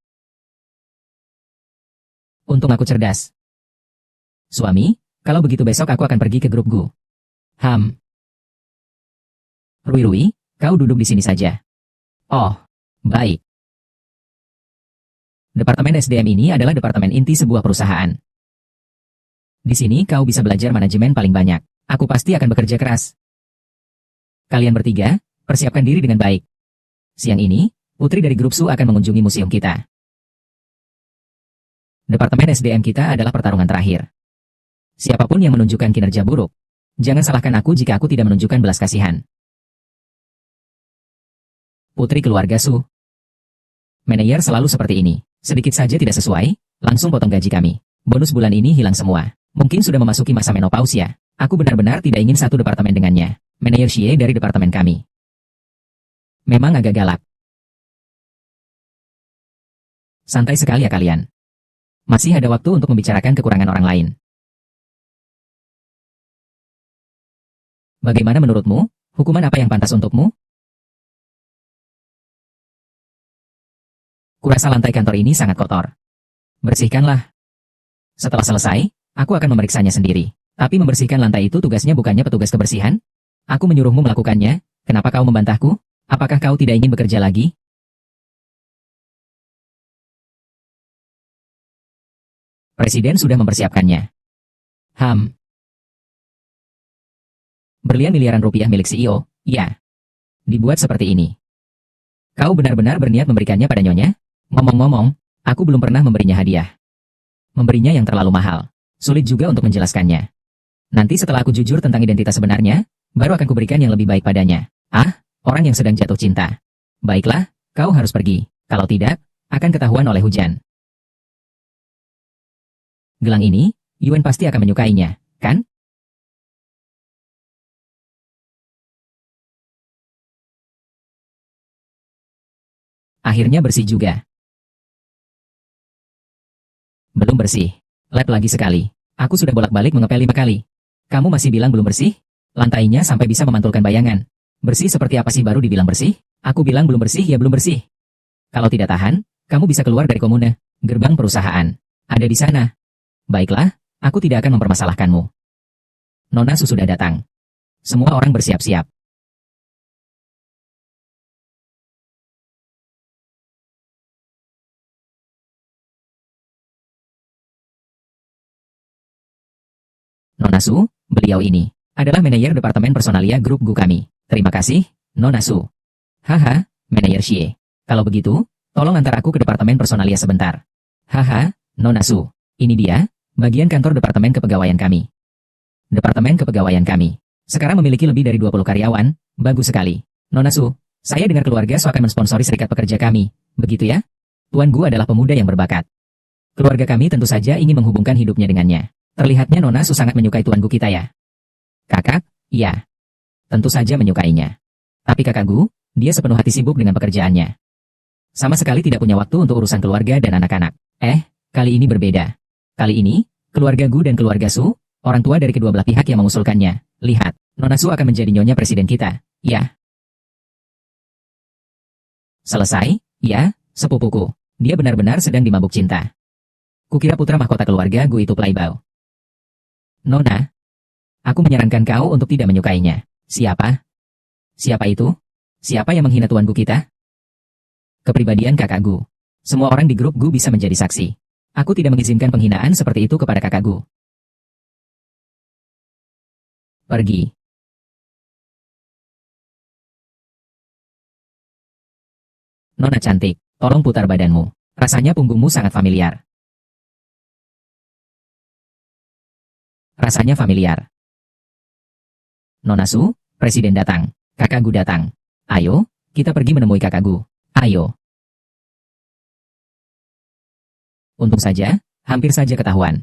Untung aku cerdas. Suami, kalau begitu besok aku akan pergi ke grup Gu. Rui, kau duduk di sini saja. Oh, baik. Departemen SDM ini adalah departemen inti sebuah perusahaan. Di sini kau bisa belajar manajemen paling banyak. Aku pasti akan bekerja keras. Kalian bertiga, persiapkan diri dengan baik. Siang ini, putri dari grup Su akan mengunjungi museum kita. Departemen SDM kita adalah pertarungan terakhir. Siapapun yang menunjukkan kinerja buruk, jangan salahkan aku jika aku tidak menunjukkan belas kasihan. Putri keluarga Su. Manajer selalu seperti ini. Sedikit saja tidak sesuai, langsung potong gaji kami. Bonus bulan ini hilang semua. Mungkin sudah memasuki masa menopausia. Aku benar-benar tidak ingin satu departemen dengannya. Manajer Xie dari departemen kami. Memang agak galak. Santai sekali ya kalian. Masih ada waktu untuk membicarakan kekurangan orang lain. Bagaimana menurutmu? Hukuman apa yang pantas untukmu? Kurasa lantai kantor ini sangat kotor. Bersihkanlah. Setelah selesai, aku akan memeriksanya sendiri. Tapi membersihkan lantai itu tugasnya bukannya petugas kebersihan? Aku menyuruhmu melakukannya, kenapa kau membantahku? Apakah kau tidak ingin bekerja lagi? Presiden sudah mempersiapkannya. Berlian miliaran rupiah milik CEO, ya. Dibuat seperti ini. Kau benar-benar berniat memberikannya pada nyonya? Ngomong-ngomong, aku belum pernah memberinya hadiah. Memberinya yang terlalu mahal. Sulit juga untuk menjelaskannya. Nanti setelah aku jujur tentang identitas sebenarnya, baru akan kuberikan yang lebih baik padanya. Orang yang sedang jatuh cinta. Baiklah, kau harus pergi. Kalau tidak, akan ketahuan oleh hujan. Gelang ini, Yuan pasti akan menyukainya, kan? Akhirnya bersih juga. Belum bersih. Lap lagi sekali. Aku sudah bolak-balik mengepel 5 kali. Kamu masih bilang belum bersih? Lantainya sampai bisa memantulkan bayangan. Bersih seperti apa sih baru dibilang bersih? Aku bilang belum bersih ya belum bersih. Kalau tidak tahan, kamu bisa keluar dari komune. Gerbang perusahaan. Ada di sana. Baiklah, aku tidak akan mempermasalahkanmu. Nona Su sudah datang. Semua orang bersiap-siap. Nona Su, beliau ini adalah manajer departemen personalia grup Gu kami. Terima kasih, Nona Su. Haha, manajer Xie. Kalau begitu, tolong antar aku ke departemen personalia sebentar. Haha, Nona Su. Ini dia, bagian kantor departemen kepegawaian kami. Departemen kepegawaian kami sekarang memiliki lebih dari 20 karyawan. Bagus sekali. Nona Su, saya dengar keluarga Su akan mensponsori serikat pekerja kami. Begitu ya? Tuan Gu adalah pemuda yang berbakat. Keluarga kami tentu saja ingin menghubungkan hidupnya dengannya. Terlihatnya Nona Su sangat menyukai Tuan Gu kita ya. Kakak, iya. Tentu saja menyukainya. Tapi kakak Gu, dia sepenuh hati sibuk dengan pekerjaannya. Sama sekali tidak punya waktu untuk urusan keluarga dan anak-anak. Kali ini berbeda. Kali ini, keluarga Gu dan keluarga Su, orang tua dari kedua belah pihak yang mengusulkannya. Lihat, Nona Su akan menjadi nyonya presiden kita. Ya. Selesai? Ya, sepupuku. Dia benar-benar sedang dimabuk cinta. Kukira putra mahkota keluarga Gu itu playboy. Nona, aku menyarankan kau untuk tidak menyukainya. Siapa? Siapa itu? Siapa yang menghina Tuan Gu kita? Kepribadian kakak Gu. Semua orang di grup Gu bisa menjadi saksi. Aku tidak mengizinkan penghinaan seperti itu kepada kakak Gu. Pergi. Nona cantik, tolong putar badanmu. Rasanya punggungmu sangat familiar. Rasanya familiar. Nona Su, presiden datang. Kakak Gu datang. Ayo, kita pergi menemui kakak Gu. Ayo. Untung saja, hampir saja ketahuan.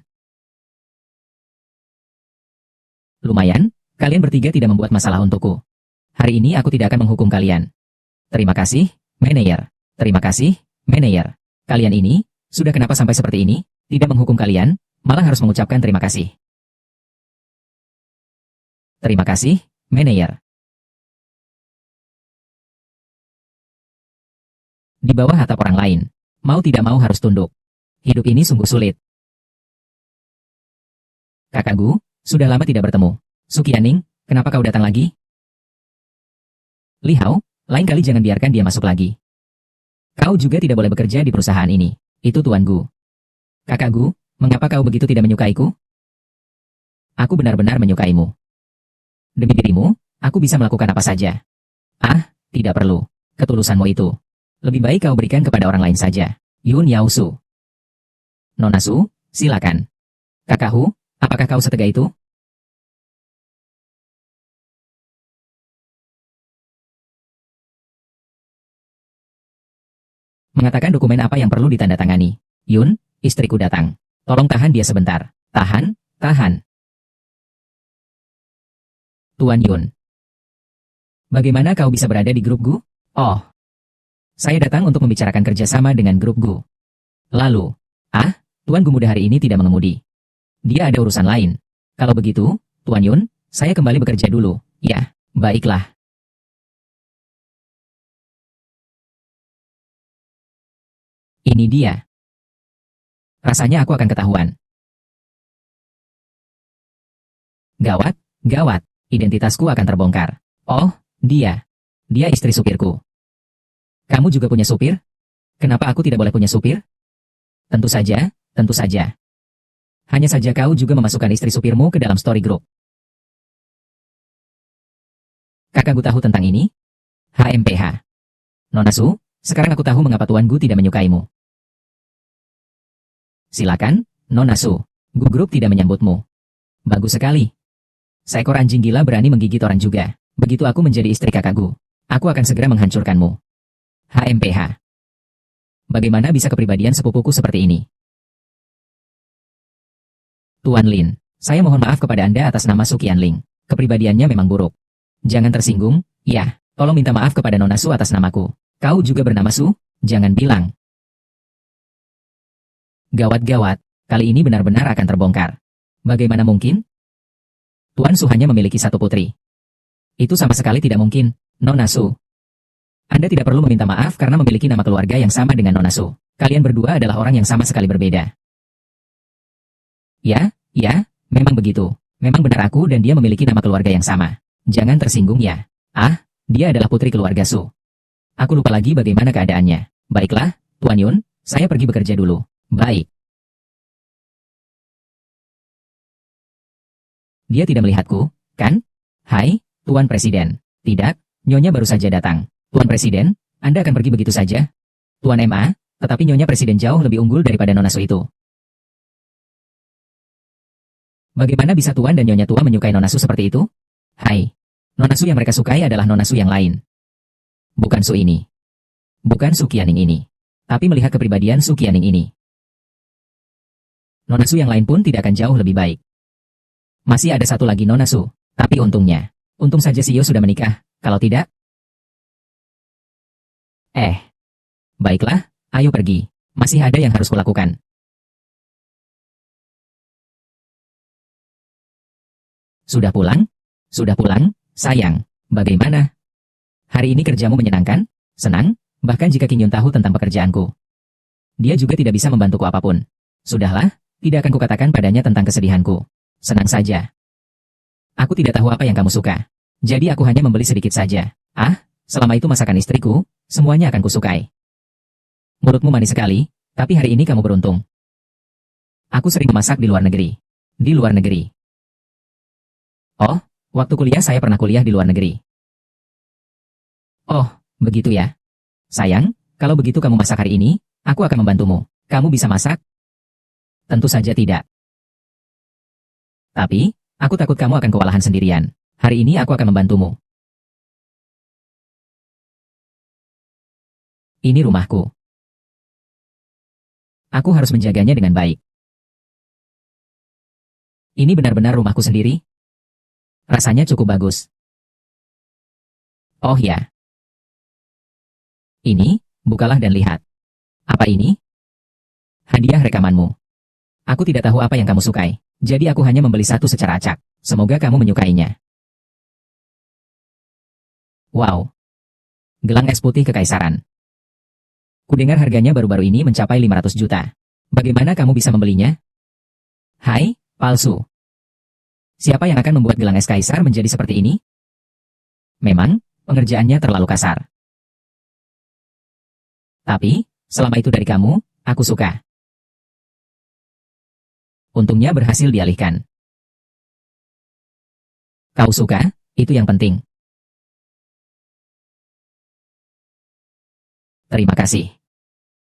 Lumayan, kalian bertiga tidak membuat masalah untukku. Hari ini aku tidak akan menghukum kalian. Terima kasih, manajer. Terima kasih, manajer. Kalian ini, sudah kenapa sampai seperti ini? Tidak menghukum kalian, malah harus mengucapkan terima kasih. Terima kasih, manajer. Di bawah atap orang lain, mau tidak mau harus tunduk. Hidup ini sungguh sulit. Kakak Gu, sudah lama tidak bertemu. Sukianing, kenapa kau datang lagi? Li Hao, lain kali jangan biarkan dia masuk lagi. Kau juga tidak boleh bekerja di perusahaan ini. Itu Tuan Gu. Kakak Gu, mengapa kau begitu tidak menyukaiku? Aku benar-benar menyukaimu. Demi dirimu, aku bisa melakukan apa saja. Tidak perlu. Ketulusanmu itu. Lebih baik kau berikan kepada orang lain saja. Yun Yao Su. Nona Su, silakan. Kakak Hu, apakah kau setega itu? Mengatakan dokumen apa yang perlu ditandatangani. Yun, istriku datang. Tolong tahan dia sebentar. Tahan, tahan. Tuan Yun. Bagaimana kau bisa berada di grup Gu? Oh. Saya datang untuk membicarakan kerjasama dengan grup Gu. Lalu, Tuan Gu muda hari ini tidak mengemudi. Dia ada urusan lain. Kalau begitu, Tuan Yun, saya kembali bekerja dulu. Ya, baiklah. Ini dia. Rasanya aku akan ketahuan. Gawat, gawat. Identitasku akan terbongkar. Oh, dia. Dia istri supirku. Kamu juga punya supir? Kenapa aku tidak boleh punya supir? Tentu saja, tentu saja. Hanya saja kau juga memasukkan istri supirmu ke dalam story group. Kakak Gu tahu tentang ini? HMPH. Nona Su, sekarang aku tahu mengapa Tuan Gu tidak menyukaimu. Silakan, Nona Su. Gu Group tidak menyambutmu. Bagus sekali. Seekor anjing gila berani menggigit orang juga. Begitu aku menjadi istri kakak Gu, aku akan segera menghancurkanmu. HMPH. Bagaimana bisa kepribadian sepupuku seperti ini? Tuan Lin, saya mohon maaf kepada Anda atas nama Su Qianling. Kepribadiannya memang buruk. Jangan tersinggung, ya, tolong minta maaf kepada Nona Su atas namaku. Kau juga bernama Su? Jangan bilang. Gawat-gawat, kali ini benar-benar akan terbongkar. Bagaimana mungkin? Tuan Su hanya memiliki satu putri. Itu sama sekali tidak mungkin, Nona Su. Anda tidak perlu meminta maaf karena memiliki nama keluarga yang sama dengan Nona Su. Kalian berdua adalah orang yang sama sekali berbeda. Ya, memang begitu. Memang benar aku dan dia memiliki nama keluarga yang sama. Jangan tersinggung ya. Dia adalah putri keluarga Su. Aku lupa lagi bagaimana keadaannya. Baiklah, Tuan Yun, saya pergi bekerja dulu. Baik. Dia tidak melihatku, kan? Hai, Tuan Presiden. Tidak, Nyonya baru saja datang. Tuan Presiden, Anda akan pergi begitu saja? Tuan MA, tetapi Nyonya Presiden jauh lebih unggul daripada Nona Su itu. Bagaimana bisa Tuan dan Nyonya tua menyukai Nona Su seperti itu? Hai. Nona Su yang mereka sukai adalah Nona Su yang lain. Bukan Su ini. Bukan Su Qianling ini. Tapi melihat kepribadian Su Qianing ini, Nona Su yang lain pun tidak akan jauh lebih baik. Masih ada satu lagi Nona Su, tapi untung saja Xiao sudah menikah, kalau tidak. Baiklah, ayo pergi. Masih ada yang harus kulakukan. Sudah pulang? Sudah pulang, sayang. Bagaimana? Hari ini kerjamu menyenangkan? Senang? Bahkan jika Qing Yun tahu tentang pekerjaanku, dia juga tidak bisa membantuku apapun. Sudahlah, tidak akan kukatakan padanya tentang kesedihanku. Senang saja. Aku tidak tahu apa yang kamu suka. Jadi aku hanya membeli sedikit saja. Selama itu masakan istriku, semuanya akan kusukai. Mulutmu manis sekali, tapi hari ini kamu beruntung. Aku sering memasak di luar negeri. Di luar negeri. Oh, waktu kuliah saya pernah kuliah di luar negeri. Oh, begitu ya. Sayang, kalau begitu kamu masak hari ini, aku akan membantumu. Kamu bisa masak? Tentu saja tidak. Tapi, aku takut kamu akan kewalahan sendirian. Hari ini aku akan membantumu. Ini rumahku. Aku harus menjaganya dengan baik. Ini benar-benar rumahku sendiri. Rasanya cukup bagus. Oh ya. Ini, bukalah dan lihat. Apa ini? Hadiah rekamanmu. Aku tidak tahu apa yang kamu sukai, jadi aku hanya membeli satu secara acak. Semoga kamu menyukainya. Wow. Gelang es putih kekaisaran. Kudengar harganya baru-baru ini mencapai 500 juta. Bagaimana kamu bisa membelinya? Hai, palsu. Siapa yang akan membuat gelang es kaisar menjadi seperti ini? Memang, pengerjaannya terlalu kasar. Tapi, selama itu dari kamu, aku suka. Untungnya berhasil dialihkan. Kau suka, itu yang penting. Terima kasih.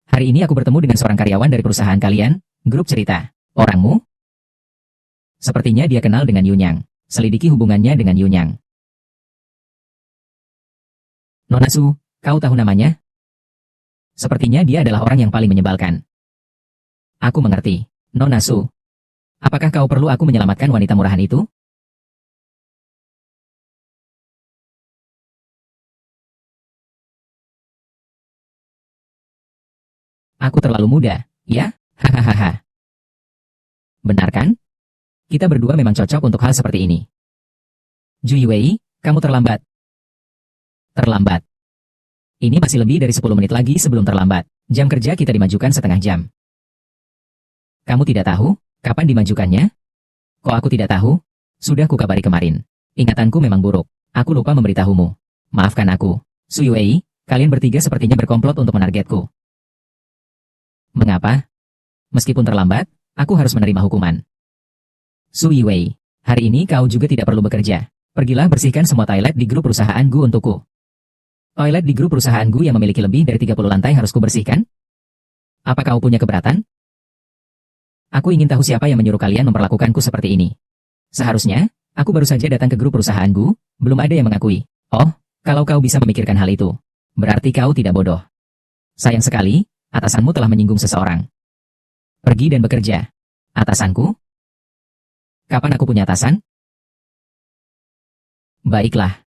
Hari ini aku bertemu dengan seorang karyawan dari perusahaan kalian, grup cerita. Orangmu? Sepertinya dia kenal dengan Yunyang. Selidiki hubungannya dengan Yunyang. Nona Su, kau tahu namanya? Sepertinya dia adalah orang yang paling menyebalkan. Aku mengerti. Nona Su, apakah kau perlu aku menyelamatkan wanita murahan itu? Aku terlalu muda, ya? Hahaha. Benar kan? Kita berdua memang cocok untuk hal seperti ini. Jui Wei, kamu terlambat. Terlambat. Ini masih lebih dari 10 menit lagi sebelum terlambat. Jam kerja kita dimajukan setengah jam. Kamu tidak tahu, kapan dimajukannya? Kok aku tidak tahu? Sudah kukabari kemarin. Ingatanku memang buruk. Aku lupa memberitahumu. Maafkan aku. Su Wei, kalian bertiga sepertinya berkomplot untuk menargetku. Mengapa? Meskipun terlambat, aku harus menerima hukuman. Su Wei, hari ini kau juga tidak perlu bekerja. Pergilah bersihkan semua toilet di grup perusahaan Gu untukku. Toilet di grup perusahaan Gu yang memiliki lebih dari 30 lantai harus kubersihkan? Apa kau punya keberatan? Aku ingin tahu siapa yang menyuruh kalian memperlakukanku seperti ini. Seharusnya, aku baru saja datang ke grup perusahaan Gu, belum ada yang mengakui. Oh, kalau kau bisa memikirkan hal itu, berarti kau tidak bodoh. Sayang sekali, atasanmu telah menyinggung seseorang. Pergi dan bekerja. Atasanku? Kapan aku punya atasan? Baiklah.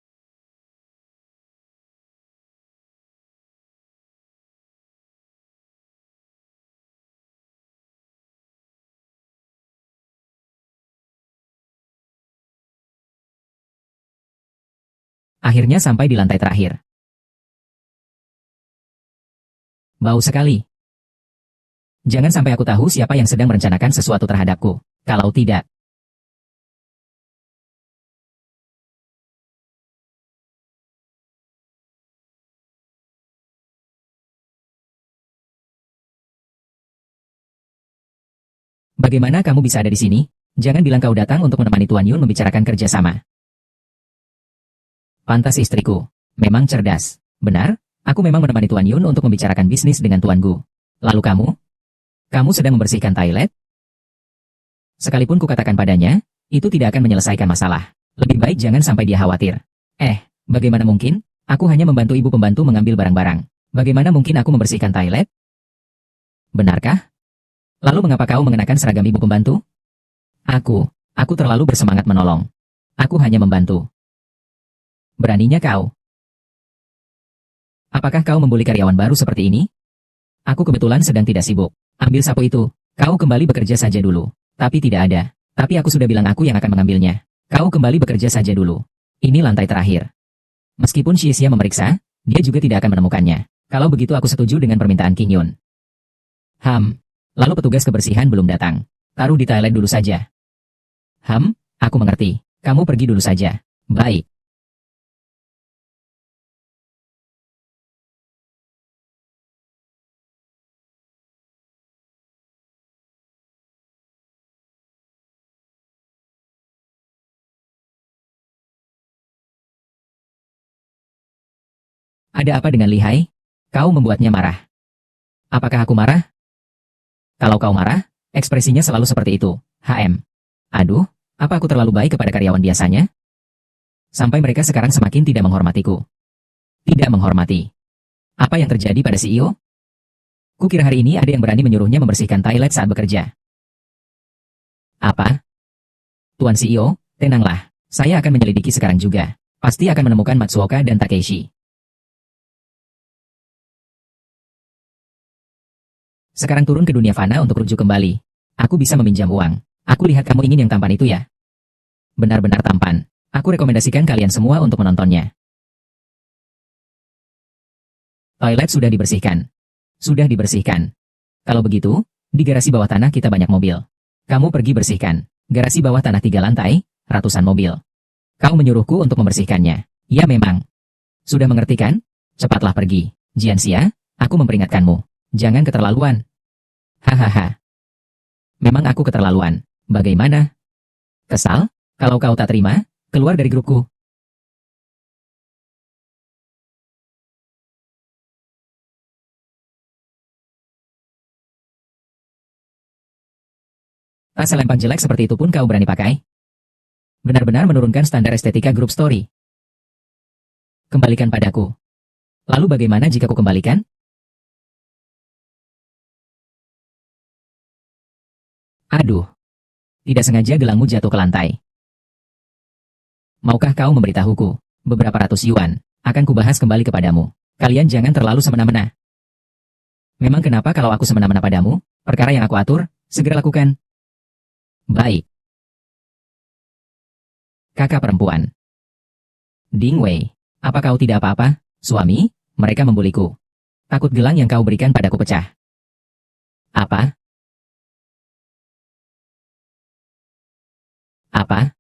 Akhirnya sampai di lantai terakhir. Bau sekali. Jangan sampai aku tahu siapa yang sedang merencanakan sesuatu terhadapku. Kalau tidak, bagaimana kamu bisa ada di sini? Jangan bilang kau datang untuk menemani Tuan Yun membicarakan kerjasama. Pantas istriku. Memang cerdas. Benar, aku memang menemani Tuan Yun untuk membicarakan bisnis dengan Tuan Gu. Lalu kamu? Kamu sedang membersihkan toilet? Sekalipun kukatakan padanya, itu tidak akan menyelesaikan masalah. Lebih baik jangan sampai dia khawatir. Bagaimana mungkin? Aku hanya membantu ibu pembantu mengambil barang-barang. Bagaimana mungkin aku membersihkan toilet? Benarkah? Lalu mengapa kau mengenakan seragam ibu pembantu? Aku terlalu bersemangat menolong. Aku hanya membantu. Beraninya kau. Apakah kau membuli karyawan baru seperti ini? Aku kebetulan sedang tidak sibuk. Ambil sapu itu. Kau kembali bekerja saja dulu. Tapi tidak ada. Tapi aku sudah bilang aku yang akan mengambilnya. Kau kembali bekerja saja dulu. Ini lantai terakhir. Meskipun Xie memeriksa, dia juga tidak akan menemukannya. Kalau begitu aku setuju dengan permintaan King Yun. Lalu petugas kebersihan belum datang. Taruh di toilet dulu saja. Aku mengerti. Kamu pergi dulu saja. Baik. Ada apa dengan Lihai? Kau membuatnya marah. Apakah aku marah? Kalau kau marah, ekspresinya selalu seperti itu. Aduh, apa aku terlalu baik kepada karyawan biasanya? Sampai mereka sekarang semakin tidak menghormatiku. Tidak menghormati. Apa yang terjadi pada CEO? Kukira hari ini ada yang berani menyuruhnya membersihkan toilet saat bekerja. Apa? Tuan CEO, tenanglah. Saya akan menyelidiki sekarang juga. Pasti akan menemukan Matsuoka dan Takeshi. Sekarang turun ke dunia fana untuk rujuk kembali. Aku bisa meminjam uang. Aku lihat kamu ingin yang tampan itu ya. Benar-benar tampan. Aku rekomendasikan kalian semua untuk menontonnya. Toilet sudah dibersihkan. Sudah dibersihkan. Kalau begitu, di garasi bawah tanah kita banyak mobil. Kamu pergi bersihkan. Garasi bawah tanah 3 lantai, ratusan mobil. Kau menyuruhku untuk membersihkannya. Ya memang. Sudah mengerti kan? Cepatlah pergi. Jianxia, aku memperingatkanmu. Jangan keterlaluan. Hahaha. Memang aku keterlaluan. Bagaimana? Kesal? Kalau kau tak terima, keluar dari grupku. Tas selempang jelek seperti itu pun kau berani pakai? Benar-benar menurunkan standar estetika grup story. Kembalikan padaku. Lalu bagaimana jika ku kembalikan? Aduh. Tidak sengaja gelangmu jatuh ke lantai. Maukah kau memberitahuku? Beberapa ratus yuan, akan kubahas kembali kepadamu. Kalian jangan terlalu semena-mena. Memang kenapa kalau aku semena-mena padamu? Perkara yang aku atur, segera lakukan. Baik. Kakak perempuan. Ding Wei, apa kau tidak apa-apa? Suami, mereka membuliku. Takut gelang yang kau berikan padaku pecah. Apa? Apa?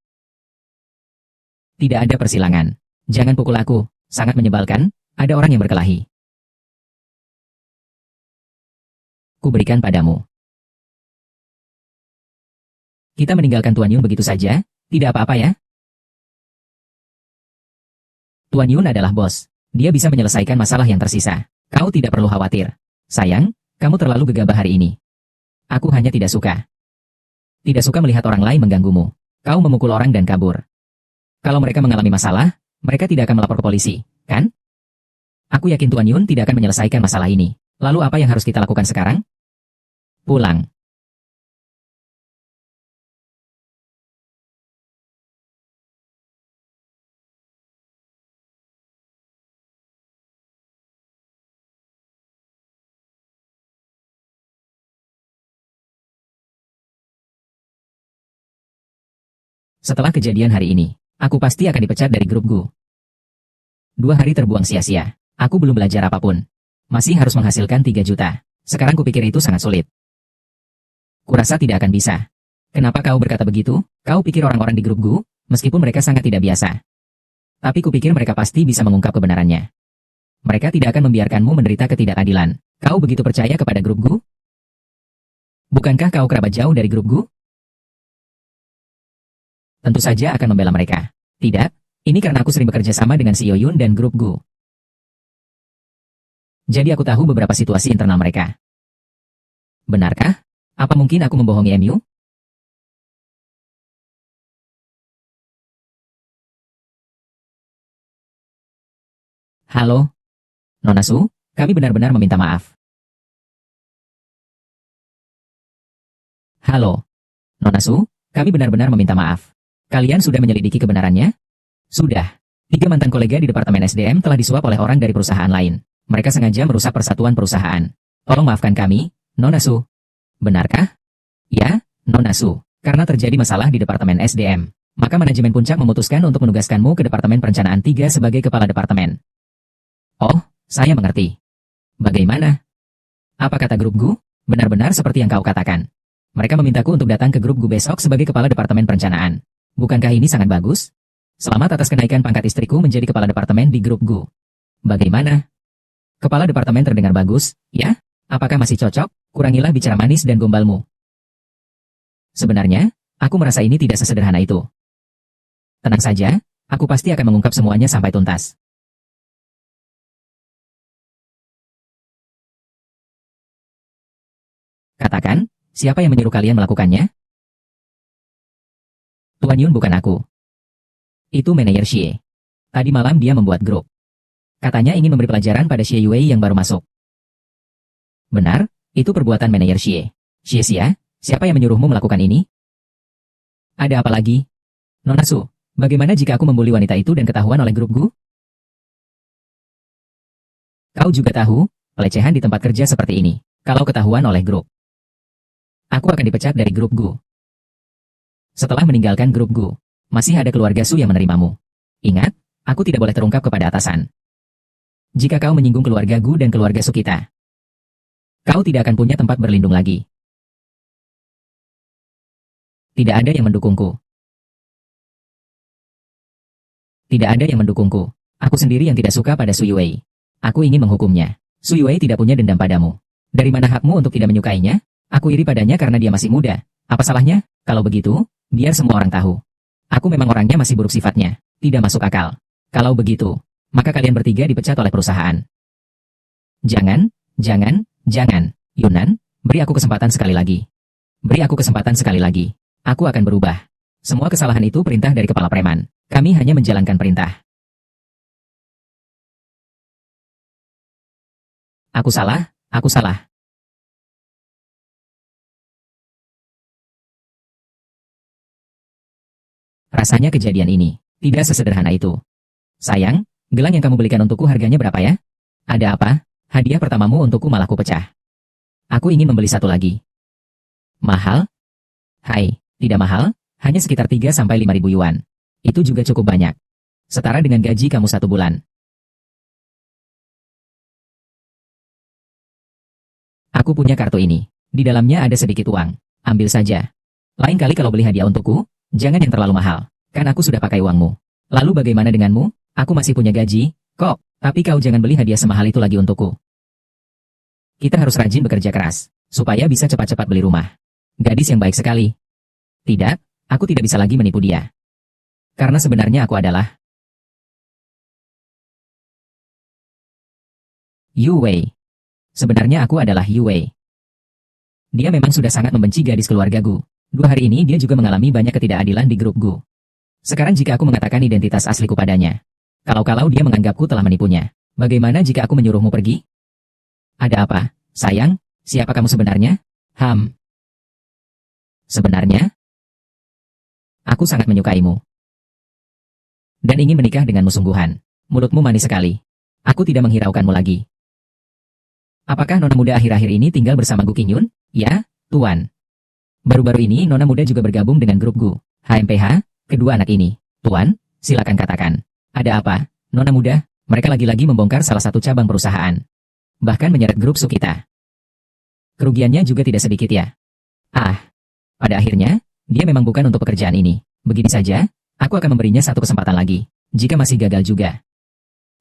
Tidak ada persilangan. Jangan pukul aku, sangat menyebalkan, ada orang yang berkelahi. Kuberikan padamu. Kita meninggalkan Tuan Yun begitu saja, tidak apa-apa ya? Tuan Yun adalah bos. Dia bisa menyelesaikan masalah yang tersisa. Kau tidak perlu khawatir. Sayang, kamu terlalu gegabah hari ini. Aku hanya tidak suka. Tidak suka melihat orang lain mengganggumu. Kau memukul orang dan kabur. Kalau mereka mengalami masalah, mereka tidak akan melapor ke polisi, kan? Aku yakin Tuan Yun tidak akan menyelesaikan masalah ini. Lalu apa yang harus kita lakukan sekarang? Pulang. Setelah kejadian hari ini, aku pasti akan dipecat dari grup Gu. 2 hari terbuang sia-sia. Aku belum belajar apapun. Masih harus menghasilkan 3 juta. Sekarang kupikir itu sangat sulit. Kurasa tidak akan bisa. Kenapa kau berkata begitu? Kau pikir orang-orang di grup Gu, meskipun mereka sangat tidak biasa. Tapi kupikir mereka pasti bisa mengungkap kebenarannya. Mereka tidak akan membiarkanmu menderita ketidakadilan. Kau begitu percaya kepada grup Gu? Bukankah kau kerabat jauh dari grup Gu? Tentu saja akan membela mereka. Tidak, ini karena aku sering bekerja sama dengan CEO Yun dan grup Gu. Jadi aku tahu beberapa situasi internal mereka. Benarkah? Apa mungkin aku membohongi MU? Halo, Nona Su, kami benar-benar meminta maaf. Halo, Nona Su, kami benar-benar meminta maaf. Kalian sudah menyelidiki kebenarannya? Sudah. 3 mantan kolega di Departemen SDM telah disuap oleh orang dari perusahaan lain. Mereka sengaja merusak persatuan perusahaan. Tolong maafkan kami, Nona Su. Benarkah? Ya, Nona Su. Karena terjadi masalah di Departemen SDM, maka manajemen Puncak memutuskan untuk menugaskanmu ke Departemen Perencanaan 3 sebagai kepala departemen. Oh, saya mengerti. Bagaimana? Apa kata grup GU? Benar-benar seperti yang kau katakan. Mereka memintaku untuk datang ke grup GU besok sebagai kepala Departemen Perencanaan. Bukankah ini sangat bagus? Selamat atas kenaikan pangkat istriku menjadi kepala departemen di grup GU. Bagaimana? Kepala departemen terdengar bagus, ya? Apakah masih cocok? Kurangilah bicara manis dan gombalmu. Sebenarnya, aku merasa ini tidak sesederhana itu. Tenang saja, aku pasti akan mengungkap semuanya sampai tuntas. Katakan, siapa yang menyuruh kalian melakukannya? Tuan Yun bukan aku. Itu manajer Xie. Tadi malam dia membuat grup. Katanya ingin memberi pelajaran pada Xie Yue yang baru masuk. Benar, itu perbuatan manajer Xie. Xie, siapa yang menyuruhmu melakukan ini? Ada apa lagi? Nona Su, bagaimana jika aku membuli wanita itu dan ketahuan oleh grup GU? Kau juga tahu, pelecehan di tempat kerja seperti ini. Kalau ketahuan oleh grup, aku akan dipecat dari grup GU. Setelah meninggalkan grup GU, masih ada keluarga Su yang menerimamu. Ingat, aku tidak boleh terungkap kepada atasan. Jika kau menyinggung keluarga GU dan keluarga Su kita, kau tidak akan punya tempat berlindung lagi. Tidak ada yang mendukungku. Tidak ada yang mendukungku. Aku sendiri yang tidak suka pada Su Yue. Aku ingin menghukumnya. Su Yue tidak punya dendam padamu. Dari mana hakmu untuk tidak menyukainya? Aku iri padanya karena dia masih muda. Apa salahnya? Kalau begitu, biar semua orang tahu. Aku memang orangnya masih buruk sifatnya. Tidak masuk akal. Kalau begitu, maka kalian bertiga dipecat oleh perusahaan. Jangan. Yunan, beri aku kesempatan sekali lagi. Beri aku kesempatan sekali lagi. Aku akan berubah. Semua kesalahan itu perintah dari kepala preman. Kami hanya menjalankan perintah. Aku salah. Rasanya kejadian ini tidak sesederhana itu. Sayang, gelang yang kamu belikan untukku harganya berapa ya? Ada apa? Hadiah pertamamu untukku malah kupecah. Aku ingin membeli satu lagi. Mahal? Hai, tidak mahal, hanya sekitar 3-5 ribu yuan. Itu juga cukup banyak. Setara dengan gaji kamu 1 bulan. Aku punya kartu ini. Di dalamnya ada sedikit uang. Ambil saja. Lain kali kalau beli hadiah untukku, jangan yang terlalu mahal. Kan aku sudah pakai uangmu. Lalu bagaimana denganmu? Aku masih punya gaji, kok. Tapi kau jangan beli hadiah semahal itu lagi untukku. Kita harus rajin bekerja keras, supaya bisa cepat-cepat beli rumah. Gadis yang baik sekali. Tidak, aku tidak bisa lagi menipu dia. Karena sebenarnya aku adalah Yu Wei. Sebenarnya aku adalah Yu Wei. Dia memang sudah sangat membenci gadis keluarga GU. 2 hari ini dia juga mengalami banyak ketidakadilan di grup GU. Sekarang jika aku mengatakan identitas asliku padanya, kalau dia menganggapku telah menipunya, bagaimana jika aku menyuruhmu pergi? Ada apa, sayang? Siapa kamu sebenarnya? Sebenarnya, aku sangat menyukaimu. Dan ingin menikah denganmu sungguhan. Mulutmu manis sekali. Aku tidak menghiraukanmu lagi. Apakah nona muda akhir-akhir ini tinggal bersama Gu Qingyun? Ya, Tuan. Baru-baru ini nona muda juga bergabung dengan grup GU. HMPH, kedua anak ini. Tuan, silakan katakan. Ada apa, nona muda? Mereka lagi-lagi membongkar salah satu cabang perusahaan. Bahkan menyeret grup Su kita. Kerugiannya juga tidak sedikit ya. Pada akhirnya, dia memang bukan untuk pekerjaan ini. Begini saja, aku akan memberinya satu kesempatan lagi. Jika masih gagal juga.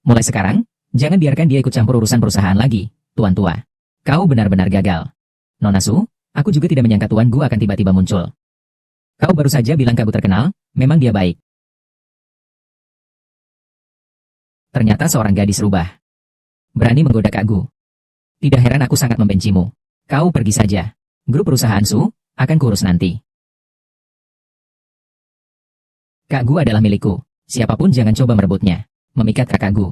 Mulai sekarang, jangan biarkan dia ikut campur urusan perusahaan lagi, Tuan tua. Kau benar-benar gagal. Nona Su, aku juga tidak menyangka Tuan Gu akan tiba-tiba muncul. Kau baru saja bilang Kak Gu terkenal, memang dia baik. Ternyata seorang gadis rubah. Berani menggoda Kak Gu. Tidak heran aku sangat membencimu. Kau pergi saja. Grup perusahaan Su akan kurus nanti. Kak Gu adalah milikku. Siapapun jangan coba merebutnya. Memikat Kak Gu.